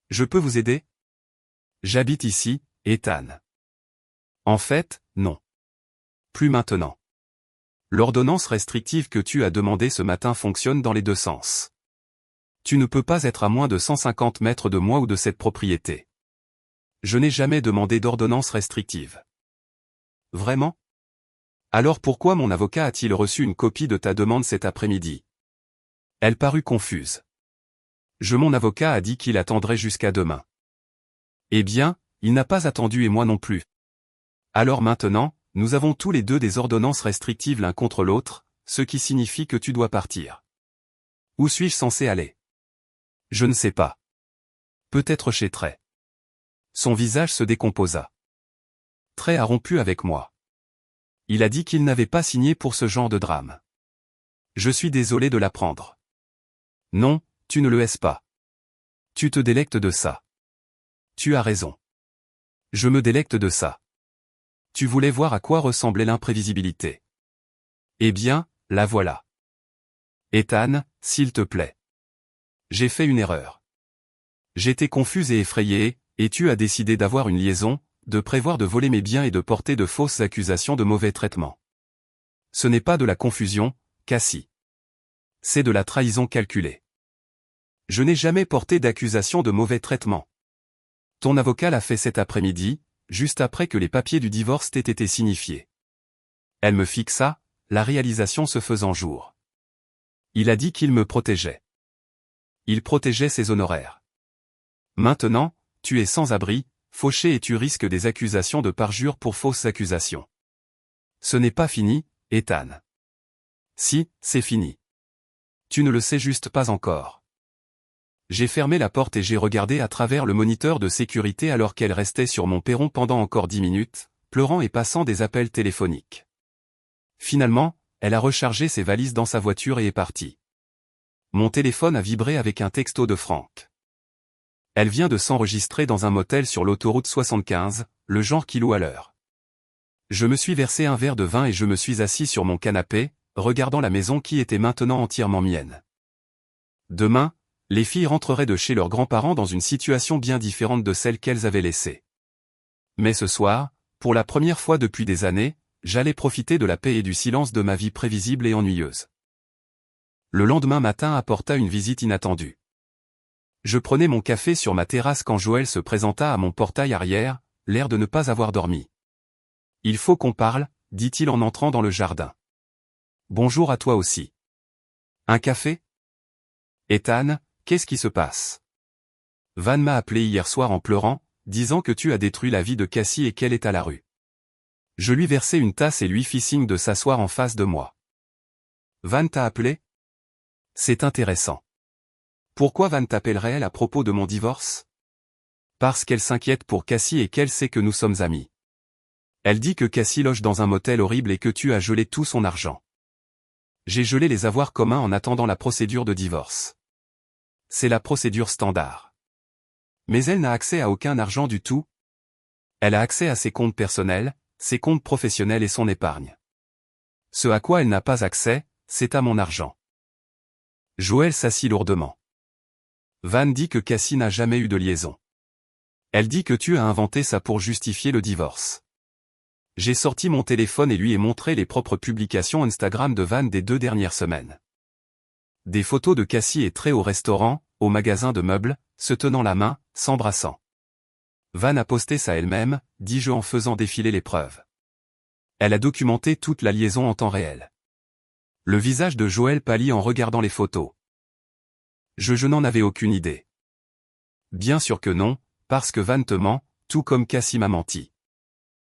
Je peux vous aider? J'habite ici, Ethan. En fait, non. Plus maintenant. L'ordonnance restrictive que tu as demandée ce matin fonctionne dans les 2 sens. Tu ne peux pas être à moins de 150 mètres de moi ou de cette propriété. Je n'ai jamais demandé d'ordonnance restrictive. Vraiment? Alors pourquoi mon avocat a-t-il reçu une copie de ta demande cet après-midi? Elle parut confuse. Mon avocat a dit qu'il attendrait jusqu'à demain. Eh bien, il n'a pas attendu et moi non plus. Alors maintenant, nous avons tous les deux des ordonnances restrictives l'un contre l'autre, ce qui signifie que tu dois partir. Où suis-je censé aller? Je ne sais pas. Peut-être chez Trey. Son visage se décomposa. Trey a rompu avec moi. Il a dit qu'il n'avait pas signé pour ce genre de drame. Je suis désolé de l'apprendre. Non, tu ne le es pas. Tu te délectes de ça. Tu as raison. Je me délecte de ça. Tu voulais voir à quoi ressemblait l'imprévisibilité. Eh bien, la voilà. Ethan, s'il te plaît. J'ai fait une erreur. J'étais confuse et effrayée, et tu as décidé d'avoir une liaison, de prévoir de voler mes biens et de porter de fausses accusations de mauvais traitement. Ce n'est pas de la confusion, Cassie. C'est de la trahison calculée. Je n'ai jamais porté d'accusation de mauvais traitement. Ton avocat l'a fait cet après-midi, juste après que les papiers du divorce t'aient été signifiés. Elle me fixa, la réalisation se faisant jour. Il a dit qu'il me protégeait. Il protégeait ses honoraires. Maintenant, tu es sans abri, fauché et tu risques des accusations de parjure pour fausses accusations. Ce n'est pas fini, Ethan. Si, c'est fini. Tu ne le sais juste pas encore. J'ai fermé la porte et j'ai regardé à travers le moniteur de sécurité alors qu'elle restait sur mon perron pendant encore 10 minutes, pleurant et passant des appels téléphoniques. Finalement, elle a rechargé ses valises dans sa voiture et est partie. Mon téléphone a vibré avec un texto de Franck. Elle vient de s'enregistrer dans un motel sur l'autoroute 75, le genre qui loue à l'heure. Je me suis versé un verre de vin et je me suis assis sur mon canapé, regardant la maison qui était maintenant entièrement mienne. Demain, Les filles rentreraient de chez leurs grands-parents dans une situation bien différente de celle qu'elles avaient laissée. Mais ce soir, pour la première fois depuis des années, j'allais profiter de la paix et du silence de ma vie prévisible et ennuyeuse. Le lendemain matin apporta une visite inattendue. Je prenais mon café sur ma terrasse quand Joël se présenta à mon portail arrière, l'air de ne pas avoir dormi. « Il faut qu'on parle », dit-il en entrant dans le jardin. « Bonjour à toi aussi. Un café ? Ethan, qu'est-ce qui se passe ? Van m'a appelé hier soir en pleurant, disant que tu as détruit la vie de Cassie et qu'elle est à la rue. Je lui versai une tasse et lui fis signe de s'asseoir en face de moi. Van t'a appelé ? C'est intéressant. Pourquoi Van t'appellerait-elle à propos de mon divorce ? Parce qu'elle s'inquiète pour Cassie et qu'elle sait que nous sommes amis. Elle dit que Cassie loge dans un motel horrible et que tu as gelé tout son argent. J'ai gelé les avoirs communs en attendant la procédure de divorce. C'est la procédure standard. Mais elle n'a accès à aucun argent du tout. Elle a accès à ses comptes personnels, ses comptes professionnels et son épargne. Ce à quoi elle n'a pas accès, c'est à mon argent. Joël s'assit lourdement. Van dit que Cassie n'a jamais eu de liaison. Elle dit que tu as inventé ça pour justifier le divorce. J'ai sorti mon téléphone et lui ai montré les propres publications Instagram de Van des 2 dernières semaines. Des photos de Cassie et Trey au restaurant, au magasin de meubles, se tenant la main, s'embrassant. Van a posté ça elle-même, dis-je en faisant défiler les preuves. Elle a documenté toute la liaison en temps réel. Le visage de Joël pâlit en regardant les photos. Je n'en avais aucune idée. Bien sûr que non, parce que Van te ment, tout comme Cassie m'a menti.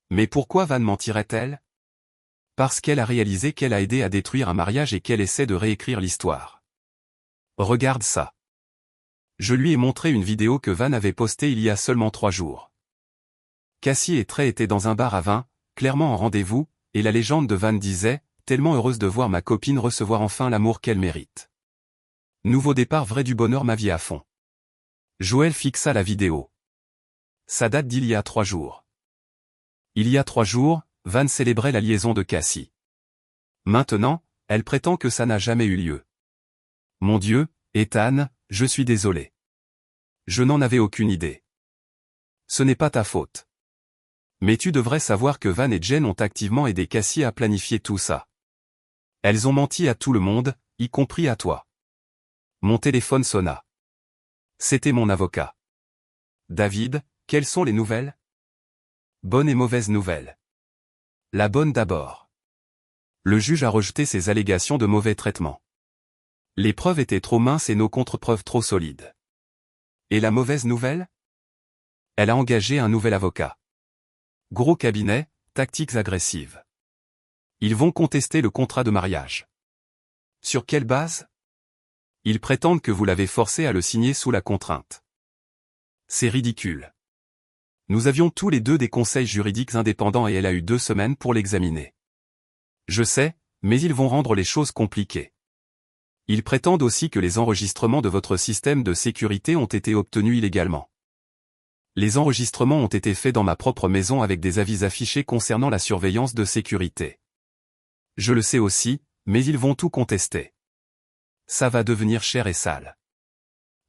Mais pourquoi Van mentirait-elle ? Parce qu'elle a réalisé qu'elle a aidé à détruire un mariage et qu'elle essaie de réécrire l'histoire. Regarde ça. Je lui ai montré une vidéo que Van avait postée il y a seulement 3 jours. Cassie et Trey étaient dans un bar à vin, clairement en rendez-vous, et la légende de Van disait, tellement heureuse de voir ma copine recevoir enfin l'amour qu'elle mérite. Nouveau départ vrai du bonheur ma vie à fond. Joël fixa la vidéo. Ça date d'il y a 3 jours. Il y a 3 jours, Van célébrait la liaison de Cassie. Maintenant, elle prétend que ça n'a jamais eu lieu. Mon Dieu, Ethan, je suis désolé. Je n'en avais aucune idée. Ce n'est pas ta faute. Mais tu devrais savoir que Van et Jen ont activement aidé Cassie à planifier tout ça. Elles ont menti à tout le monde, y compris à toi. Mon téléphone sonna. C'était mon avocat. David, quelles sont les nouvelles ? Bonne et mauvaise nouvelle. La bonne d'abord. Le juge a rejeté ces allégations de mauvais traitement. Les preuves étaient trop minces et nos contre-preuves trop solides. Et la mauvaise nouvelle ? Elle a engagé un nouvel avocat. Gros cabinet, tactiques agressives. Ils vont contester le contrat de mariage. Sur quelle base ? Ils prétendent que vous l'avez forcé à le signer sous la contrainte. C'est ridicule. Nous avions tous les deux des conseils juridiques indépendants et elle a eu 2 semaines pour l'examiner. Je sais, mais ils vont rendre les choses compliquées. Ils prétendent aussi que les enregistrements de votre système de sécurité ont été obtenus illégalement. Les enregistrements ont été faits dans ma propre maison avec des avis affichés concernant la surveillance de sécurité. Je le sais aussi, mais ils vont tout contester. Ça va devenir cher et sale.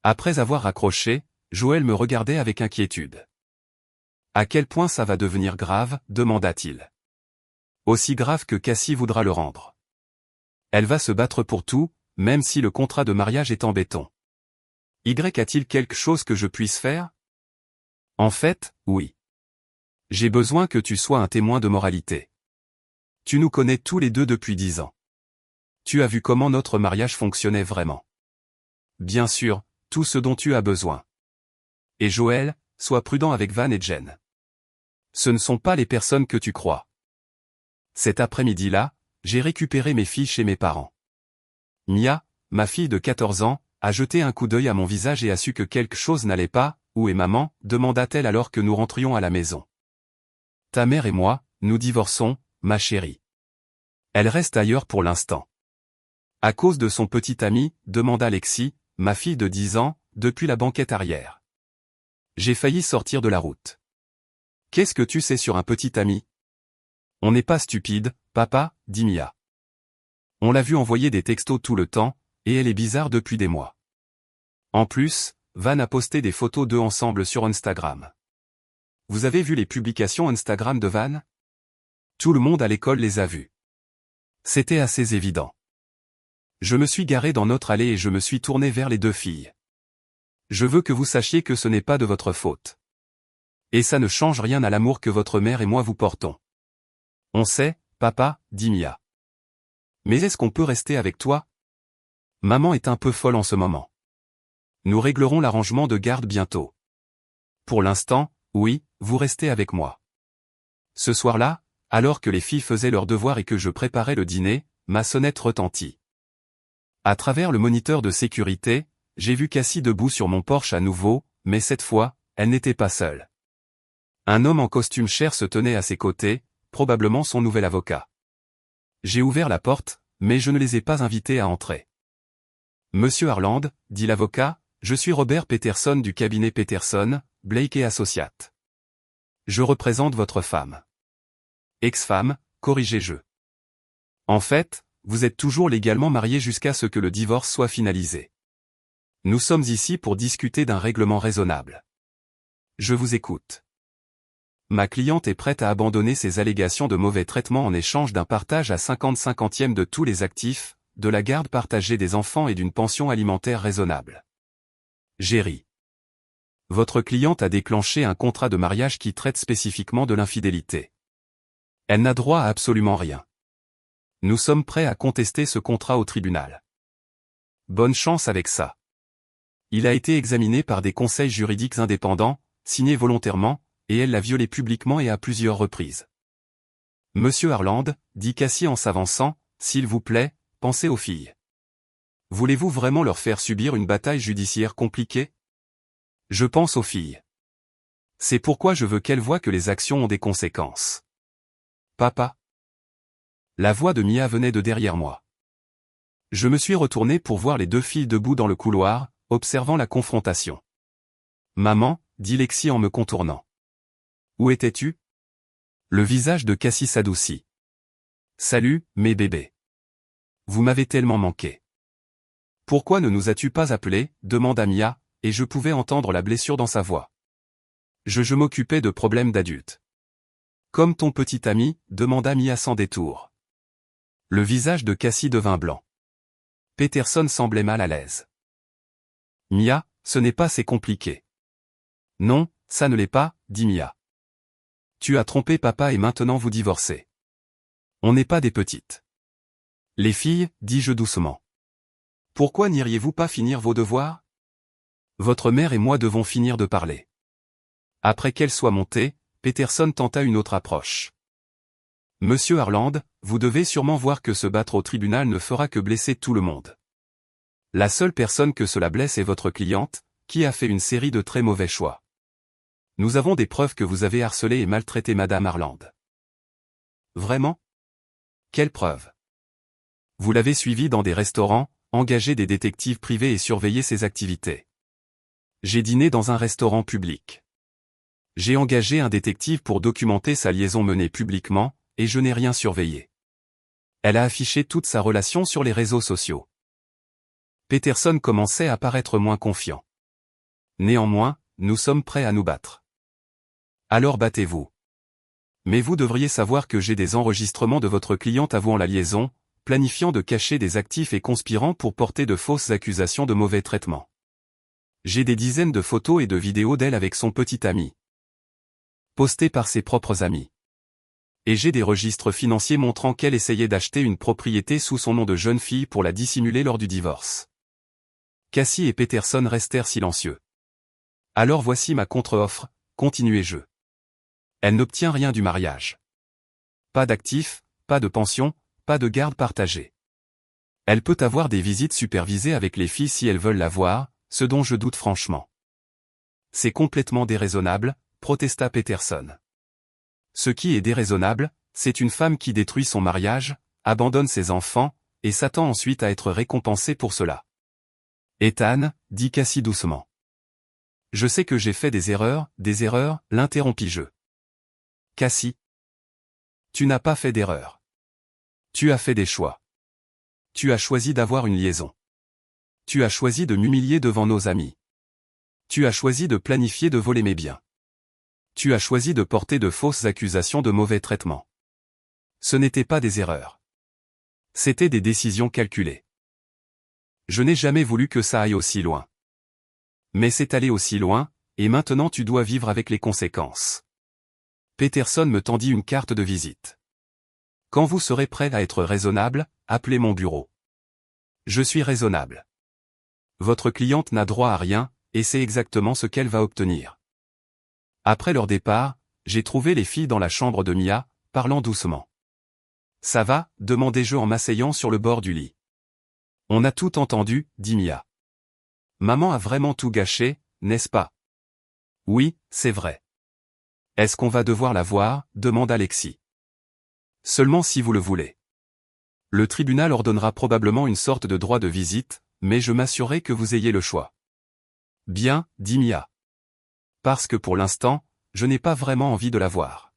Après avoir raccroché, Joël me regardait avec inquiétude. À quel point ça va devenir grave, demanda-t-il. Aussi grave que Cassie voudra le rendre. Elle va se battre pour tout, même si le contrat de mariage est en béton. Y a-t-il quelque chose que je puisse faire ? En fait, oui. J'ai besoin que tu sois un témoin de moralité. Tu nous connais tous les deux depuis 10 ans. Tu as vu comment notre mariage fonctionnait vraiment. Bien sûr, tout ce dont tu as besoin. Et Joël, sois prudent avec Van et Jen. Ce ne sont pas les personnes que tu crois. Cet après-midi-là, j'ai récupéré mes filles chez mes parents. Mia, ma fille de 14 ans, a jeté un coup d'œil à mon visage et a su que quelque chose n'allait pas. Où est maman ? Demanda-t-elle alors que nous rentrions à la maison. Ta mère et moi, nous divorçons, ma chérie. Elle reste ailleurs pour l'instant. À cause de son petit ami, demanda Lexi, ma fille de 10 ans, depuis la banquette arrière. J'ai failli sortir de la route. Qu'est-ce que tu sais sur un petit ami ? On n'est pas stupide, papa, dit Mia. On l'a vu envoyer des textos tout le temps, et elle est bizarre depuis des mois. En plus, Van a posté des photos d'eux ensemble sur Instagram. Vous avez vu les publications Instagram de Van? Tout le monde à l'école les a vues. C'était assez évident. Je me suis garé dans notre allée et je me suis tourné vers les deux filles. Je veux que vous sachiez que ce n'est pas de votre faute. Et ça ne change rien à l'amour que votre mère et moi vous portons. On sait, papa, dit Mia. Mais est-ce qu'on peut rester avec toi? Maman est un peu folle en ce moment. Nous réglerons l'arrangement de garde bientôt. Pour l'instant, oui, vous restez avec moi. Ce soir-là, alors que les filles faisaient leurs devoirs et que je préparais le dîner, ma sonnette retentit. À travers le moniteur de sécurité, j'ai vu Cassie debout sur mon porche à nouveau, mais cette fois, elle n'était pas seule. Un homme en costume cher se tenait à ses côtés, probablement son nouvel avocat. J'ai ouvert la porte, mais je ne les ai pas invités à entrer. Monsieur Harland, dit l'avocat, je suis Robert Peterson du cabinet Peterson, Blake et Associates. Je représente votre femme. Ex-femme, corrigez-je. En fait, vous êtes toujours légalement mariés jusqu'à ce que le divorce soit finalisé. Nous sommes ici pour discuter d'un règlement raisonnable. Je vous écoute. Ma cliente est prête à abandonner ses allégations de mauvais traitement en échange d'un partage à 50-50e de tous les actifs, de la garde partagée des enfants et d'une pension alimentaire raisonnable. J'ai ri. Votre cliente a déclenché un contrat de mariage qui traite spécifiquement de l'infidélité. Elle n'a droit à absolument rien. Nous sommes prêts à contester ce contrat au tribunal. Bonne chance avec ça. Il a été examiné par des conseils juridiques indépendants, signé volontairement, et elle l'a violé publiquement et à plusieurs reprises. Monsieur Harland, dit Cassie en s'avançant, s'il vous plaît, pensez aux filles. Voulez-vous vraiment leur faire subir une bataille judiciaire compliquée? Je pense aux filles. C'est pourquoi je veux qu'elles voient que les actions ont des conséquences. Papa. La voix de Mia venait de derrière moi. Je me suis retourné pour voir les deux filles debout dans le couloir, observant la confrontation. Maman, dit Lexi en me contournant. Où étais-tu? Le visage de Cassie s'adoucit. Salut, mes bébés. Vous m'avez tellement manqué. Pourquoi ne nous as-tu pas appelés? Demanda Mia, et je pouvais entendre la blessure dans sa voix. Je m'occupais de problèmes d'adultes. Comme ton petit ami, demanda Mia sans détour. Le visage de Cassie devint blanc. Peterson semblait mal à l'aise. Mia, ce n'est pas assez compliqué. Non, ça ne l'est pas, dit Mia. Tu as trompé papa et maintenant vous divorcez. On n'est pas des petites. Les filles, dis-je doucement. Pourquoi n'iriez-vous pas finir vos devoirs? Votre mère et moi devons finir de parler. Après qu'elle soit montée, Peterson tenta une autre approche. Monsieur Harland, vous devez sûrement voir que se battre au tribunal ne fera que blesser tout le monde. La seule personne que cela blesse est votre cliente, qui a fait une série de très mauvais choix. Nous avons des preuves que vous avez harcelé et maltraité Madame Harland. Vraiment? Quelles preuves? Vous l'avez suivie dans des restaurants, engagé des détectives privés et surveillé ses activités. J'ai dîné dans un restaurant public. J'ai engagé un détective pour documenter sa liaison menée publiquement, et je n'ai rien surveillé. Elle a affiché toute sa relation sur les réseaux sociaux. Peterson commençait à paraître moins confiant. Néanmoins, nous sommes prêts à nous battre. Alors battez-vous. Mais vous devriez savoir que j'ai des enregistrements de votre cliente avouant la liaison, planifiant de cacher des actifs et conspirant pour porter de fausses accusations de mauvais traitement. J'ai des dizaines de photos et de vidéos d'elle avec son petit ami. Postées par ses propres amis. Et j'ai des registres financiers montrant qu'elle essayait d'acheter une propriété sous son nom de jeune fille pour la dissimuler lors du divorce. Cassie et Peterson restèrent silencieux. Alors voici ma contre-offre, continuai-je. Elle n'obtient rien du mariage. Pas d'actifs, pas de pension, pas de garde partagée. Elle peut avoir des visites supervisées avec les filles si elles veulent la voir, ce dont je doute franchement. C'est complètement déraisonnable, protesta Peterson. Ce qui est déraisonnable, c'est une femme qui détruit son mariage, abandonne ses enfants, et s'attend ensuite à être récompensée pour cela. Ethan, dit Cassie doucement. Je sais que j'ai fait des erreurs, l'interrompis-je. Cassie. Tu n'as pas fait d'erreur. Tu as fait des choix. Tu as choisi d'avoir une liaison. Tu as choisi de m'humilier devant nos amis. Tu as choisi de planifier de voler mes biens. Tu as choisi de porter de fausses accusations de mauvais traitement. Ce n'étaient pas des erreurs. C'étaient des décisions calculées. Je n'ai jamais voulu que ça aille aussi loin. Mais c'est allé aussi loin, et maintenant tu dois vivre avec les conséquences. Peterson me tendit une carte de visite. Quand vous serez prêt à être raisonnable, appelez mon bureau. Je suis raisonnable. Votre cliente n'a droit à rien, et c'est exactement ce qu'elle va obtenir. Après leur départ, j'ai trouvé les filles dans la chambre de Mia, parlant doucement. Ça va, demandai-je en m'asseyant sur le bord du lit. On a tout entendu, dit Mia. Maman a vraiment tout gâché, n'est-ce pas? Oui, c'est vrai. Est-ce qu'on va devoir la voir? Demanda Alexis. Seulement si vous le voulez. Le tribunal ordonnera probablement une sorte de droit de visite, mais je m'assurerai que vous ayez le choix. Bien, dit Mia. Parce que pour l'instant, je n'ai pas vraiment envie de la voir.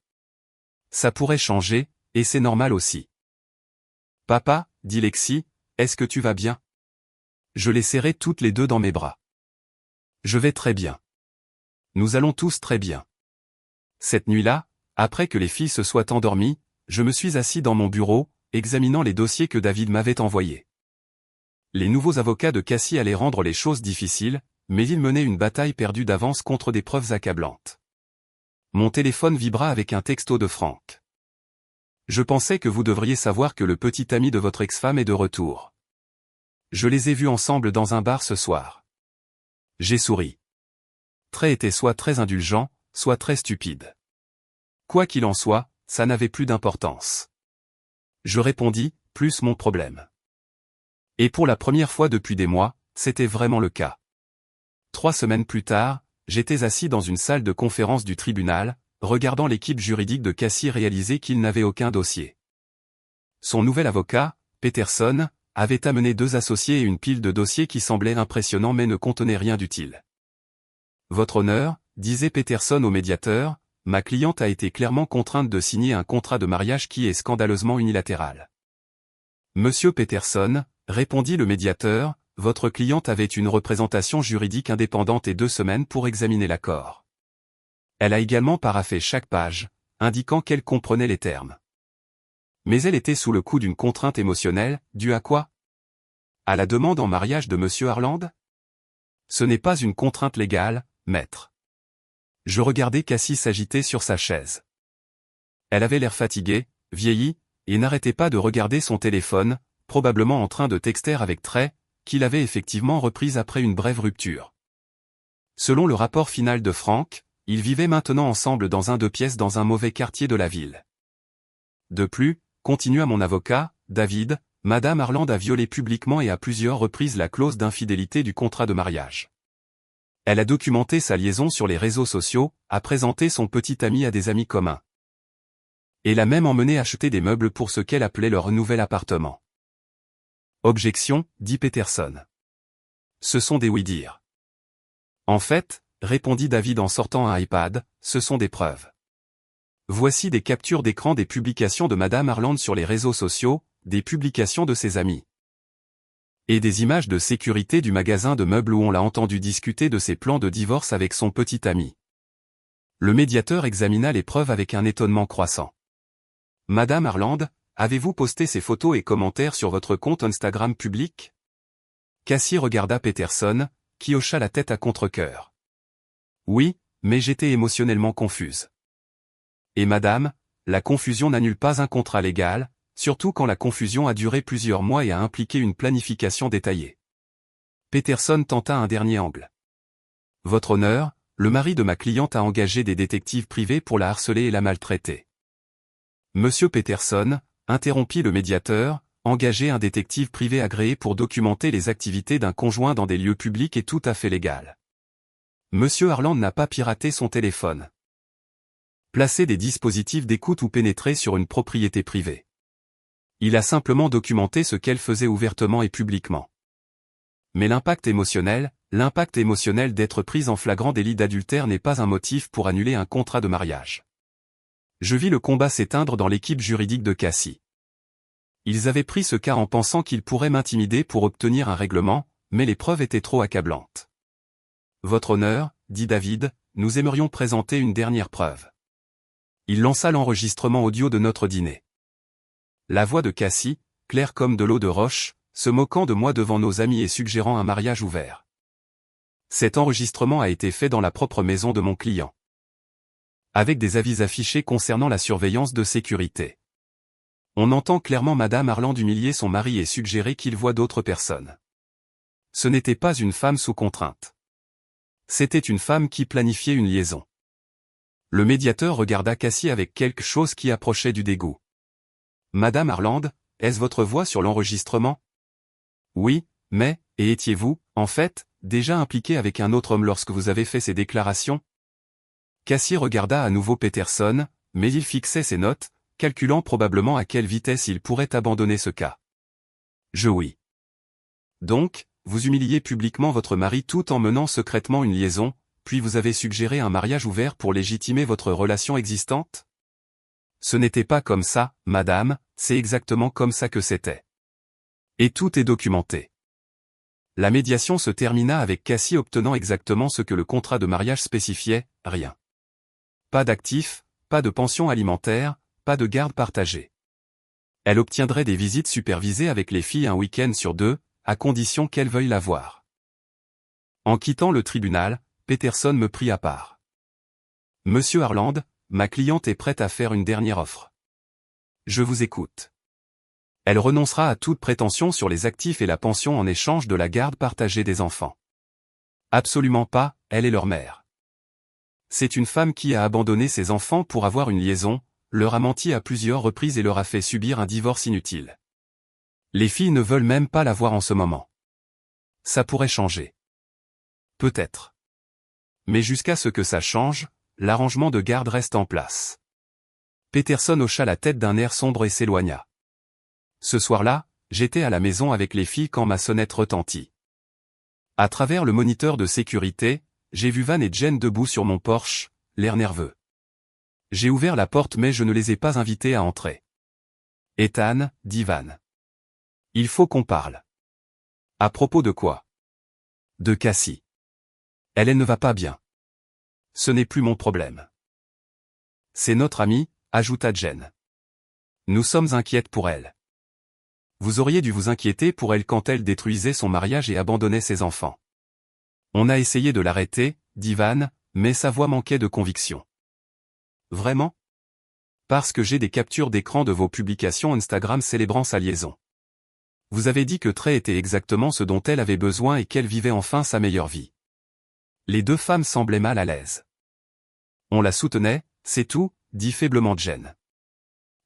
Ça pourrait changer, et c'est normal aussi. Papa, dit Lexi, est-ce que tu vas bien? Je les serrai toutes les deux dans mes bras. Je vais très bien. Nous allons tous très bien. Cette nuit-là, après que les filles se soient endormies, je me suis assis dans mon bureau, examinant les dossiers que David m'avait envoyés. Les nouveaux avocats de Cassie allaient rendre les choses difficiles, mais ils menaient une bataille perdue d'avance contre des preuves accablantes. Mon téléphone vibra avec un texto de Franck. Je pensais que vous devriez savoir que le petit ami de votre ex-femme est de retour. Je les ai vus ensemble dans un bar ce soir. J'ai souri. Trey était soit très indulgent, soit très stupide. Quoi qu'il en soit, ça n'avait plus d'importance. Je répondis, plus mon problème. Et pour la première fois depuis des mois, c'était vraiment le cas. 3 semaines plus tard, j'étais assis dans une salle de conférence du tribunal, regardant l'équipe juridique de Cassie réaliser qu'il n'avait aucun dossier. Son nouvel avocat, Peterson, avait amené 2 associés et une pile de dossiers qui semblaient impressionnants mais ne contenaient rien d'utile. Votre honneur, disait Peterson au médiateur, ma cliente a été clairement contrainte de signer un contrat de mariage qui est scandaleusement unilatéral. Monsieur Peterson, répondit le médiateur, votre cliente avait une représentation juridique indépendante et 2 semaines pour examiner l'accord. Elle a également paraphé chaque page, indiquant qu'elle comprenait les termes. Mais elle était sous le coup d'une contrainte émotionnelle, due à quoi? À la demande en mariage de Monsieur Harland? Ce n'est pas une contrainte légale, maître. Je regardais Cassie s'agiter sur sa chaise. Elle avait l'air fatiguée, vieillie, et n'arrêtait pas de regarder son téléphone, probablement en train de texter avec Trey, qu'il avait effectivement reprise après une brève rupture. Selon le rapport final de Franck, ils vivaient maintenant ensemble dans un 2 pièces dans un mauvais quartier de la ville. De plus, continua mon avocat, David, Madame Harland a violé publiquement et à plusieurs reprises la clause d'infidélité du contrat de mariage. Elle a documenté sa liaison sur les réseaux sociaux, a présenté son petit ami à des amis communs. Et l'a même emmené acheter des meubles pour ce qu'elle appelait leur nouvel appartement. Objection, dit Peterson. Ce sont des oui-dire. En fait, répondit David en sortant un iPad, ce sont des preuves. Voici des captures d'écran des publications de Madame Harland sur les réseaux sociaux, des publications de ses amis. Et des images de sécurité du magasin de meubles où on l'a entendu discuter de ses plans de divorce avec son petit ami. Le médiateur examina les preuves avec un étonnement croissant. Madame Harland, avez-vous posté ces photos et commentaires sur votre compte Instagram public? Cassie regarda Peterson, qui hocha la tête à contre-cœur. Oui, mais j'étais émotionnellement confuse. Et madame, la confusion n'annule pas un contrat légal, surtout quand la confusion a duré plusieurs mois et a impliqué une planification détaillée. Peterson tenta un dernier angle. Votre honneur, le mari de ma cliente a engagé des détectives privés pour la harceler et la maltraiter. Monsieur Peterson, interrompit le médiateur, engager un détective privé agréé pour documenter les activités d'un conjoint dans des lieux publics est tout à fait légal. Monsieur Harland n'a pas piraté son téléphone. Placé des dispositifs d'écoute ou pénétré sur une propriété privée. Il a simplement documenté ce qu'elle faisait ouvertement et publiquement. Mais l'impact émotionnel d'être prise en flagrant délit d'adultère n'est pas un motif pour annuler un contrat de mariage. Je vis le combat s'éteindre dans l'équipe juridique de Cassie. Ils avaient pris ce cas en pensant qu'ils pourraient m'intimider pour obtenir un règlement, mais les preuves étaient trop accablantes. Votre honneur, dit David, nous aimerions présenter une dernière preuve. Il lança l'enregistrement audio de notre dîner. La voix de Cassie, claire comme de l'eau de roche, se moquant de moi devant nos amis et suggérant un mariage ouvert. Cet enregistrement a été fait dans la propre maison de mon client. Avec des avis affichés concernant la surveillance de sécurité. On entend clairement Madame Harland humilier son mari et suggérer qu'il voit d'autres personnes. Ce n'était pas une femme sous contrainte. C'était une femme qui planifiait une liaison. Le médiateur regarda Cassie avec quelque chose qui approchait du dégoût. Madame Harland, est-ce votre voix sur l'enregistrement? Oui, mais, et étiez-vous, en fait, déjà impliqué avec un autre homme lorsque vous avez fait ces déclarations? Cassie regarda à nouveau Peterson, mais il fixait ses notes, calculant probablement à quelle vitesse il pourrait abandonner ce cas. Oui. Donc, vous humiliez publiquement votre mari tout en menant secrètement une liaison, puis vous avez suggéré un mariage ouvert pour légitimer votre relation existante? Ce n'était pas comme ça, madame, c'est exactement comme ça que c'était. Et tout est documenté. La médiation se termina avec Cassie obtenant exactement ce que le contrat de mariage spécifiait, rien. Pas d'actifs, pas de pension alimentaire, pas de garde partagée. Elle obtiendrait des visites supervisées avec les filles un week-end sur 2, à condition qu'elle veuille la voir. En quittant le tribunal, Peterson me prit à part. Monsieur Harland, ma cliente est prête à faire une dernière offre. Je vous écoute. Elle renoncera à toute prétention sur les actifs et la pension en échange de la garde partagée des enfants. Absolument pas, elle est leur mère. C'est une femme qui a abandonné ses enfants pour avoir une liaison, leur a menti à plusieurs reprises et leur a fait subir un divorce inutile. Les filles ne veulent même pas la voir en ce moment. Ça pourrait changer. Peut-être. Mais jusqu'à ce que ça change, l'arrangement de garde reste en place. Peterson hocha la tête d'un air sombre et s'éloigna. Ce soir-là, j'étais à la maison avec les filles quand ma sonnette retentit. À travers le moniteur de sécurité, j'ai vu Van et Jen debout sur mon porche, l'air nerveux. J'ai ouvert la porte mais je ne les ai pas invités à entrer. Ethan, dit Van. Il faut qu'on parle. À propos de quoi? De Cassie. Elle ne va pas bien. Ce n'est plus mon problème. C'est notre amie, ajouta Jen. Nous sommes inquiètes pour elle. Vous auriez dû vous inquiéter pour elle quand elle détruisait son mariage et abandonnait ses enfants. On a essayé de l'arrêter, dit Van, mais sa voix manquait de conviction. Vraiment? Parce que j'ai des captures d'écran de vos publications Instagram célébrant sa liaison. Vous avez dit que Trey était exactement ce dont elle avait besoin et qu'elle vivait enfin sa meilleure vie. Les deux femmes semblaient mal à l'aise. On la soutenait, c'est tout, dit faiblement Jen.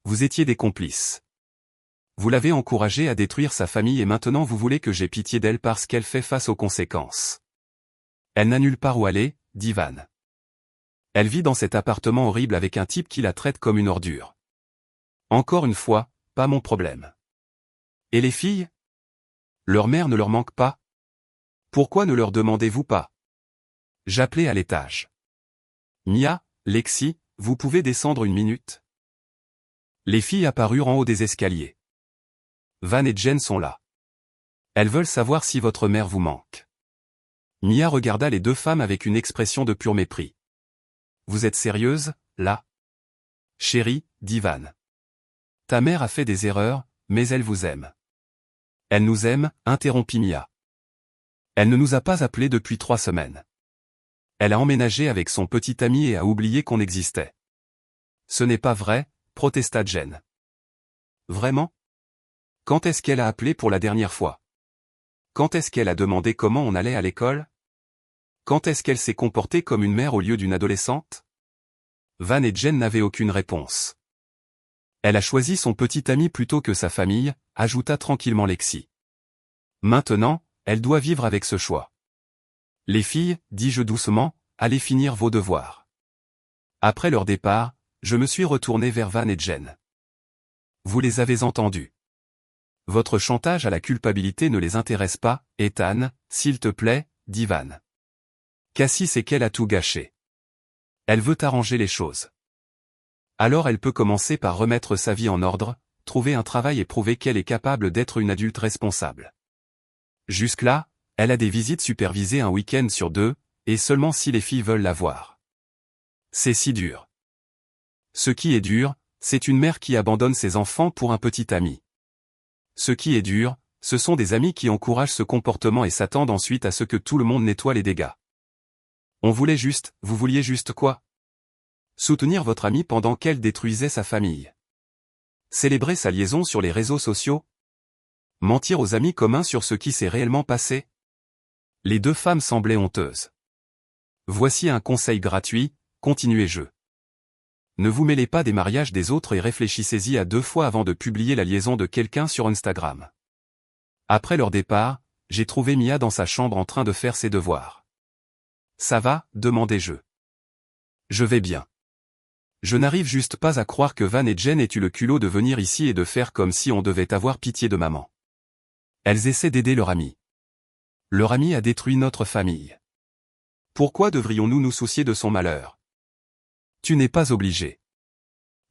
Vous étiez des complices. Vous l'avez encouragée à détruire sa famille et maintenant vous voulez que j'aie pitié d'elle parce qu'elle fait face aux conséquences. Elle n'a nulle part où aller, dit Van. Elle vit dans cet appartement horrible avec un type qui la traite comme une ordure. Encore une fois, pas mon problème. Et les filles? Leur mère ne leur manque pas? Pourquoi ne leur demandez-vous pas? J'appelais à l'étage. Mia, Lexi, vous pouvez descendre une minute? Les filles apparurent en haut des escaliers. Van et Jen sont là. Elles veulent savoir si votre mère vous manque. Mia regarda les deux femmes avec une expression de pur mépris. Vous êtes sérieuse, là? Chérie, dit Van. Ta mère a fait des erreurs, mais elle vous aime. Elle nous aime, interrompit Mia. Elle ne nous a pas appelés depuis 3 semaines. Elle a emménagé avec son petit ami et a oublié qu'on existait. Ce n'est pas vrai, protesta Jen. Vraiment? Quand est-ce qu'elle a appelé pour la dernière fois? Quand est-ce qu'elle a demandé comment on allait à l'école? Quand est-ce qu'elle s'est comportée comme une mère au lieu d'une adolescente? Van et Jen n'avaient aucune réponse. Elle a choisi son petit ami plutôt que sa famille, ajouta tranquillement Lexi. Maintenant, elle doit vivre avec ce choix. Les filles, dis-je doucement, allez finir vos devoirs. Après leur départ, je me suis retourné vers Van et Jen. Vous les avez entendus. Votre chantage à la culpabilité ne les intéresse pas, Ethan, s'il te plaît, dit Van. Cassie sait qu'elle a tout gâché. Elle veut arranger les choses. Alors elle peut commencer par remettre sa vie en ordre, trouver un travail et prouver qu'elle est capable d'être une adulte responsable. Jusque-là, Elle a des visites supervisées un week-end sur 2, et seulement si les filles veulent la voir. C'est si dur. Ce qui est dur, c'est une mère qui abandonne ses enfants pour un petit ami. Ce qui est dur, ce sont des amis qui encouragent ce comportement et s'attendent ensuite à ce que tout le monde nettoie les dégâts. Vous vouliez juste quoi? Soutenir votre ami pendant qu'elle détruisait sa famille. Célébrer sa liaison sur les réseaux sociaux? Mentir aux amis communs sur ce qui s'est réellement passé? Les deux femmes semblaient honteuses. Voici un conseil gratuit, continuez-je. Ne vous mêlez pas des mariages des autres et réfléchissez-y à 2 fois avant de publier la liaison de quelqu'un sur Instagram. Après leur départ, j'ai trouvé Mia dans sa chambre en train de faire ses devoirs. Ça va, demandai-je. Je vais bien. Je n'arrive juste pas à croire que Van et Jen aient eu le culot de venir ici et de faire comme si on devait avoir pitié de maman. Elles essaient d'aider leur ami. Leur ami a détruit notre famille. Pourquoi devrions-nous nous soucier de son malheur? Tu n'es pas obligé.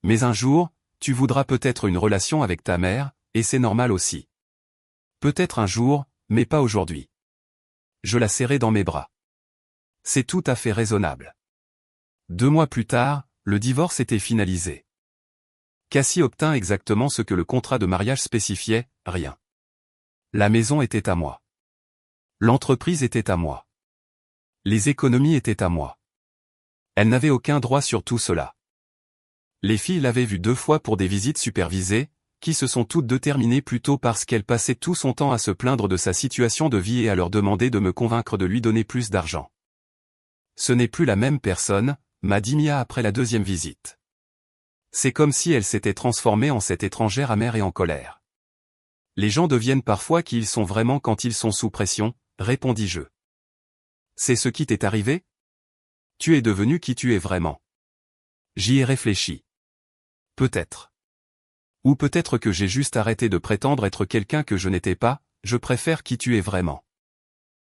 Mais un jour, tu voudras peut-être une relation avec ta mère, et c'est normal aussi. Peut-être un jour, mais pas aujourd'hui. Je la serrai dans mes bras. C'est tout à fait raisonnable. 2 mois plus tard, le divorce était finalisé. Cassie obtint exactement ce que le contrat de mariage spécifiait, rien. La maison était à moi. L'entreprise était à moi. Les économies étaient à moi. Elle n'avait aucun droit sur tout cela. Les filles l'avaient vue 2 fois pour des visites supervisées, qui se sont toutes 2 terminées plutôt parce qu'elle passait tout son temps à se plaindre de sa situation de vie et à leur demander de me convaincre de lui donner plus d'argent. Ce n'est plus la même personne, m'a dit Mia après la 2e visite. C'est comme si elle s'était transformée en cette étrangère amère et en colère. Les gens deviennent parfois qui ils sont vraiment quand ils sont sous pression, répondis-je. C'est ce qui t'est arrivé? Tu es devenu qui tu es vraiment. J'y ai réfléchi. Peut-être. Ou peut-être que j'ai juste arrêté de prétendre être quelqu'un que je n'étais pas, je préfère qui tu es vraiment.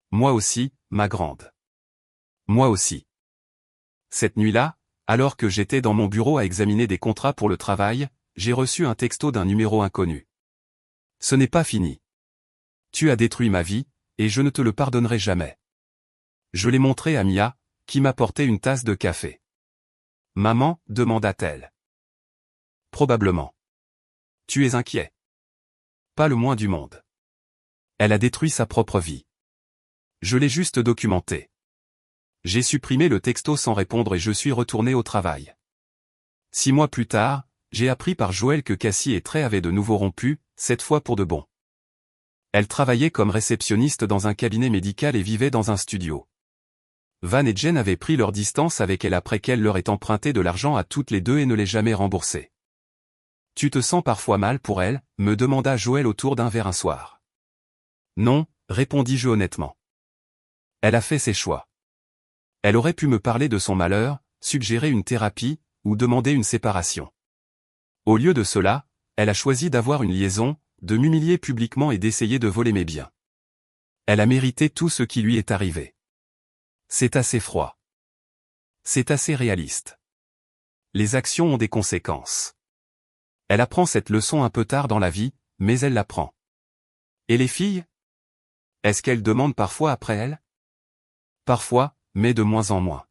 Moi aussi, ma grande. Moi aussi. Cette nuit-là, alors que j'étais dans mon bureau à examiner des contrats pour le travail, j'ai reçu un texto d'un numéro inconnu. Ce n'est pas fini. Tu as détruit ma vie, et je ne te le pardonnerai jamais. Je l'ai montré à Mia, qui m'apportait une tasse de café. Maman, demanda-t-elle. Probablement. Tu es inquiet. Pas le moins du monde. Elle a détruit sa propre vie. Je l'ai juste documenté. J'ai supprimé le texto sans répondre et je suis retourné au travail. 6 mois plus tard, j'ai appris par Joël que Cassie et Trey avaient de nouveau rompu, cette fois pour de bon. Elle travaillait comme réceptionniste dans un cabinet médical et vivait dans un studio. Van et Jen avaient pris leur distance avec elle après qu'elle leur ait emprunté de l'argent à toutes les 2 et ne l'ait jamais remboursé. Tu te sens parfois mal pour elle, me demanda Joël autour d'un verre un soir. Non, répondis-je honnêtement. Elle a fait ses choix. Elle aurait pu me parler de son malheur, suggérer une thérapie, ou demander une séparation. Au lieu de cela, elle a choisi d'avoir une liaison, de m'humilier publiquement et d'essayer de voler mes biens. Elle a mérité tout ce qui lui est arrivé. C'est assez froid. C'est assez réaliste. Les actions ont des conséquences. Elle apprend cette leçon un peu tard dans la vie, mais elle l'apprend. Et les filles? Est-ce qu'elles demandent parfois après elle? Parfois, mais de moins en moins.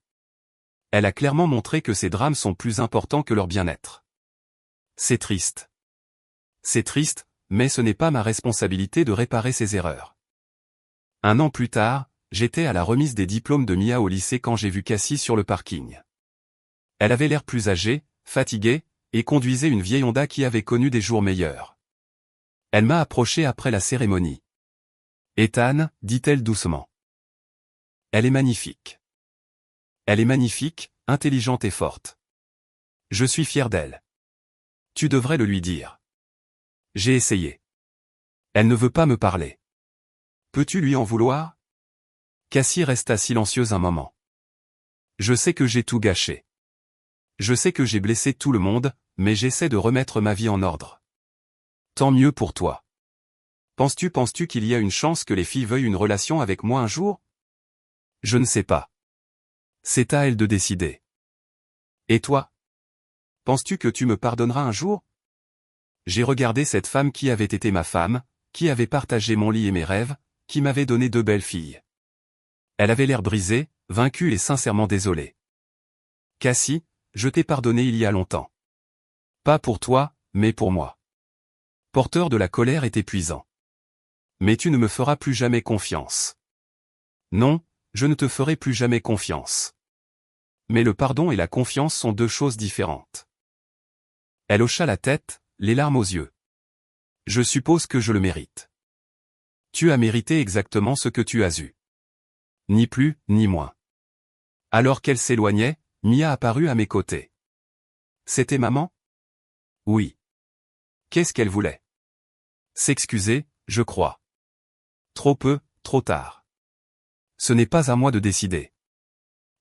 Elle a clairement montré que ces drames sont plus importants que leur bien-être. C'est triste. C'est triste, mais ce n'est pas ma responsabilité de réparer ses erreurs. 1 an plus tard, j'étais à la remise des diplômes de Mia au lycée quand j'ai vu Cassie sur le parking. Elle avait l'air plus âgée, fatiguée, et conduisait une vieille Honda qui avait connu des jours meilleurs. Elle m'a approché après la cérémonie. Ethan, dit-elle doucement. Elle est magnifique. Elle est magnifique, intelligente et forte. Je suis fier d'elle. Tu devrais le lui dire. J'ai essayé. Elle ne veut pas me parler. Peux-tu lui en vouloir? Cassie resta silencieuse un moment. Je sais que j'ai tout gâché. Je sais que j'ai blessé tout le monde, mais j'essaie de remettre ma vie en ordre. Tant mieux pour toi. Penses-tu qu'il y a une chance que les filles veuillent une relation avec moi un jour? Je ne sais pas. C'est à elle de décider. Et toi? Penses-tu que tu me pardonneras un jour? J'ai regardé cette femme qui avait été ma femme, qui avait partagé mon lit et mes rêves, qui m'avait donné 2 belles filles. Elle avait l'air brisée, vaincue et sincèrement désolée. Cassie, je t'ai pardonné il y a longtemps. Pas pour toi, mais pour moi. Porteur de la colère est épuisant. Mais tu ne me feras plus jamais confiance. Non, je ne te ferai plus jamais confiance. Mais le pardon et la confiance sont 2 choses différentes. Elle hocha la tête, les larmes aux yeux. Je suppose que je le mérite. Tu as mérité exactement ce que tu as eu. Ni plus, ni moins. Alors qu'elle s'éloignait, Mia apparut à mes côtés. C'était maman? Oui. Qu'est-ce qu'elle voulait? S'excuser, je crois. Trop peu, trop tard. Ce n'est pas à moi de décider.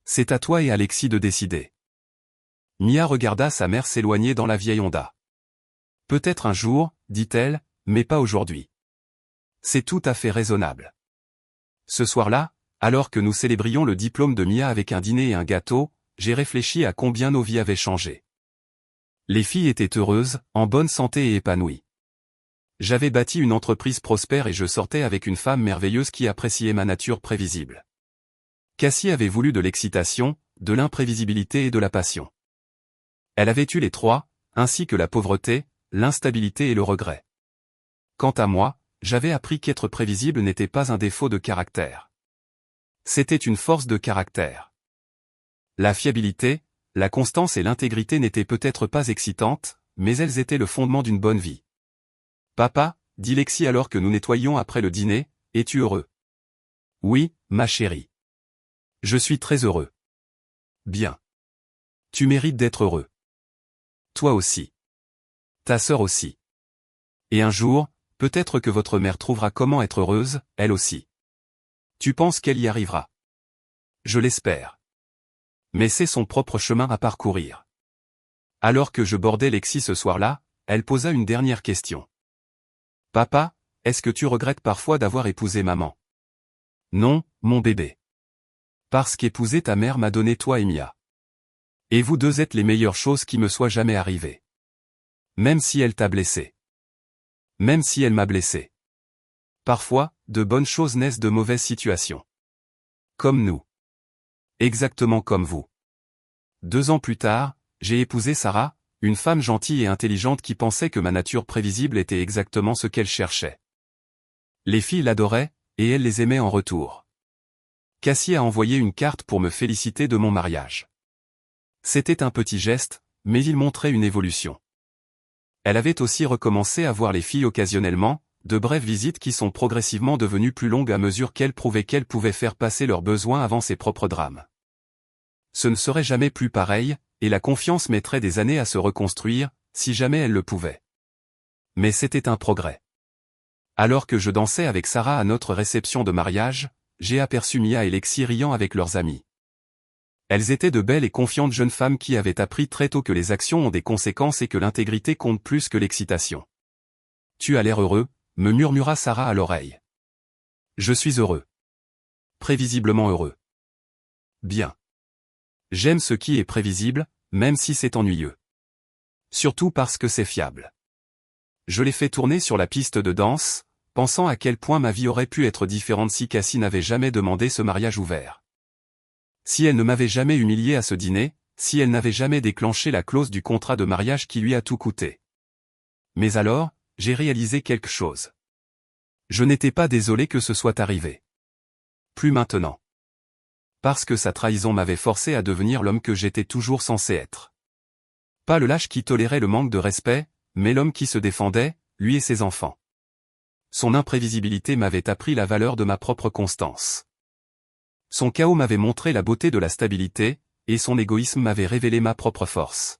C'est à toi et Alexis de décider. Mia regarda sa mère s'éloigner dans la vieille Honda. Peut-être un jour, dit-elle, mais pas aujourd'hui. C'est tout à fait raisonnable. Ce soir-là, alors que nous célébrions le diplôme de Mia avec un dîner et un gâteau, j'ai réfléchi à combien nos vies avaient changé. Les filles étaient heureuses, en bonne santé et épanouies. J'avais bâti une entreprise prospère et je sortais avec une femme merveilleuse qui appréciait ma nature prévisible. Cassie avait voulu de l'excitation, de l'imprévisibilité et de la passion. Elle avait eu les 3, ainsi que la pauvreté, l'instabilité et le regret. Quant à moi, j'avais appris qu'être prévisible n'était pas un défaut de caractère. C'était une force de caractère. La fiabilité, la constance et l'intégrité n'étaient peut-être pas excitantes, mais elles étaient le fondement d'une bonne vie. Papa, dit Lexi alors que nous nettoyions après le dîner, es-tu heureux? Oui, ma chérie. Je suis très heureux. Bien. Tu mérites d'être heureux. Toi aussi. Ta sœur aussi. Et un jour, peut-être que votre mère trouvera comment être heureuse, elle aussi. Tu penses qu'elle y arrivera? Je l'espère. Mais c'est son propre chemin à parcourir. Alors que je bordais Lexi ce soir-là, elle posa une dernière question. Papa, est-ce que tu regrettes parfois d'avoir épousé maman? Non, mon bébé. Parce qu'épouser ta mère m'a donné toi et Mia. Et vous 2 êtes les meilleures choses qui me soient jamais arrivées. Même si elle t'a blessé. Même si elle m'a blessé. Parfois, de bonnes choses naissent de mauvaises situations. Comme nous. Exactement comme vous. 2 ans plus tard, j'ai épousé Sarah, une femme gentille et intelligente qui pensait que ma nature prévisible était exactement ce qu'elle cherchait. Les filles l'adoraient, et elle les aimait en retour. Cassie a envoyé une carte pour me féliciter de mon mariage. C'était un petit geste, mais il montrait une évolution. Elle avait aussi recommencé à voir les filles occasionnellement, de brèves visites qui sont progressivement devenues plus longues à mesure qu'elle prouvait qu'elle pouvait faire passer leurs besoins avant ses propres drames. Ce ne serait jamais plus pareil, et la confiance mettrait des années à se reconstruire, si jamais elle le pouvait. Mais c'était un progrès. Alors que je dansais avec Sarah à notre réception de mariage, j'ai aperçu Mia et Lexi riant avec leurs amis. Elles étaient de belles et confiantes jeunes femmes qui avaient appris très tôt que les actions ont des conséquences et que l'intégrité compte plus que l'excitation. Tu as l'air heureux, me murmura Sarah à l'oreille. Je suis heureux. Prévisiblement heureux. Bien. J'aime ce qui est prévisible, même si c'est ennuyeux. Surtout parce que c'est fiable. Je l'ai fait tourner sur la piste de danse, pensant à quel point ma vie aurait pu être différente si Cassie n'avait jamais demandé ce mariage ouvert. Si elle ne m'avait jamais humilié à ce dîner, si elle n'avait jamais déclenché la clause du contrat de mariage qui lui a tout coûté. Mais alors, j'ai réalisé quelque chose. Je n'étais pas désolé que ce soit arrivé. Plus maintenant. Parce que sa trahison m'avait forcé à devenir l'homme que j'étais toujours censé être. Pas le lâche qui tolérait le manque de respect, mais l'homme qui se défendait, lui et ses enfants. Son imprévisibilité m'avait appris la valeur de ma propre constance. Son chaos m'avait montré la beauté de la stabilité, et son égoïsme m'avait révélé ma propre force.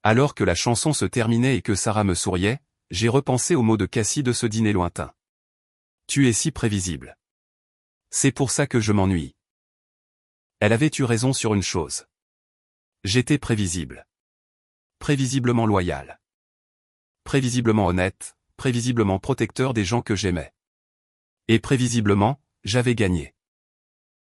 Alors que la chanson se terminait et que Sarah me souriait, j'ai repensé aux mots de Cassie de ce dîner lointain. Tu es si prévisible. C'est pour ça que je m'ennuie. Elle avait eu raison sur une chose. J'étais prévisible. Prévisiblement loyal. Prévisiblement honnête, prévisiblement protecteur des gens que j'aimais. Et prévisiblement, j'avais gagné.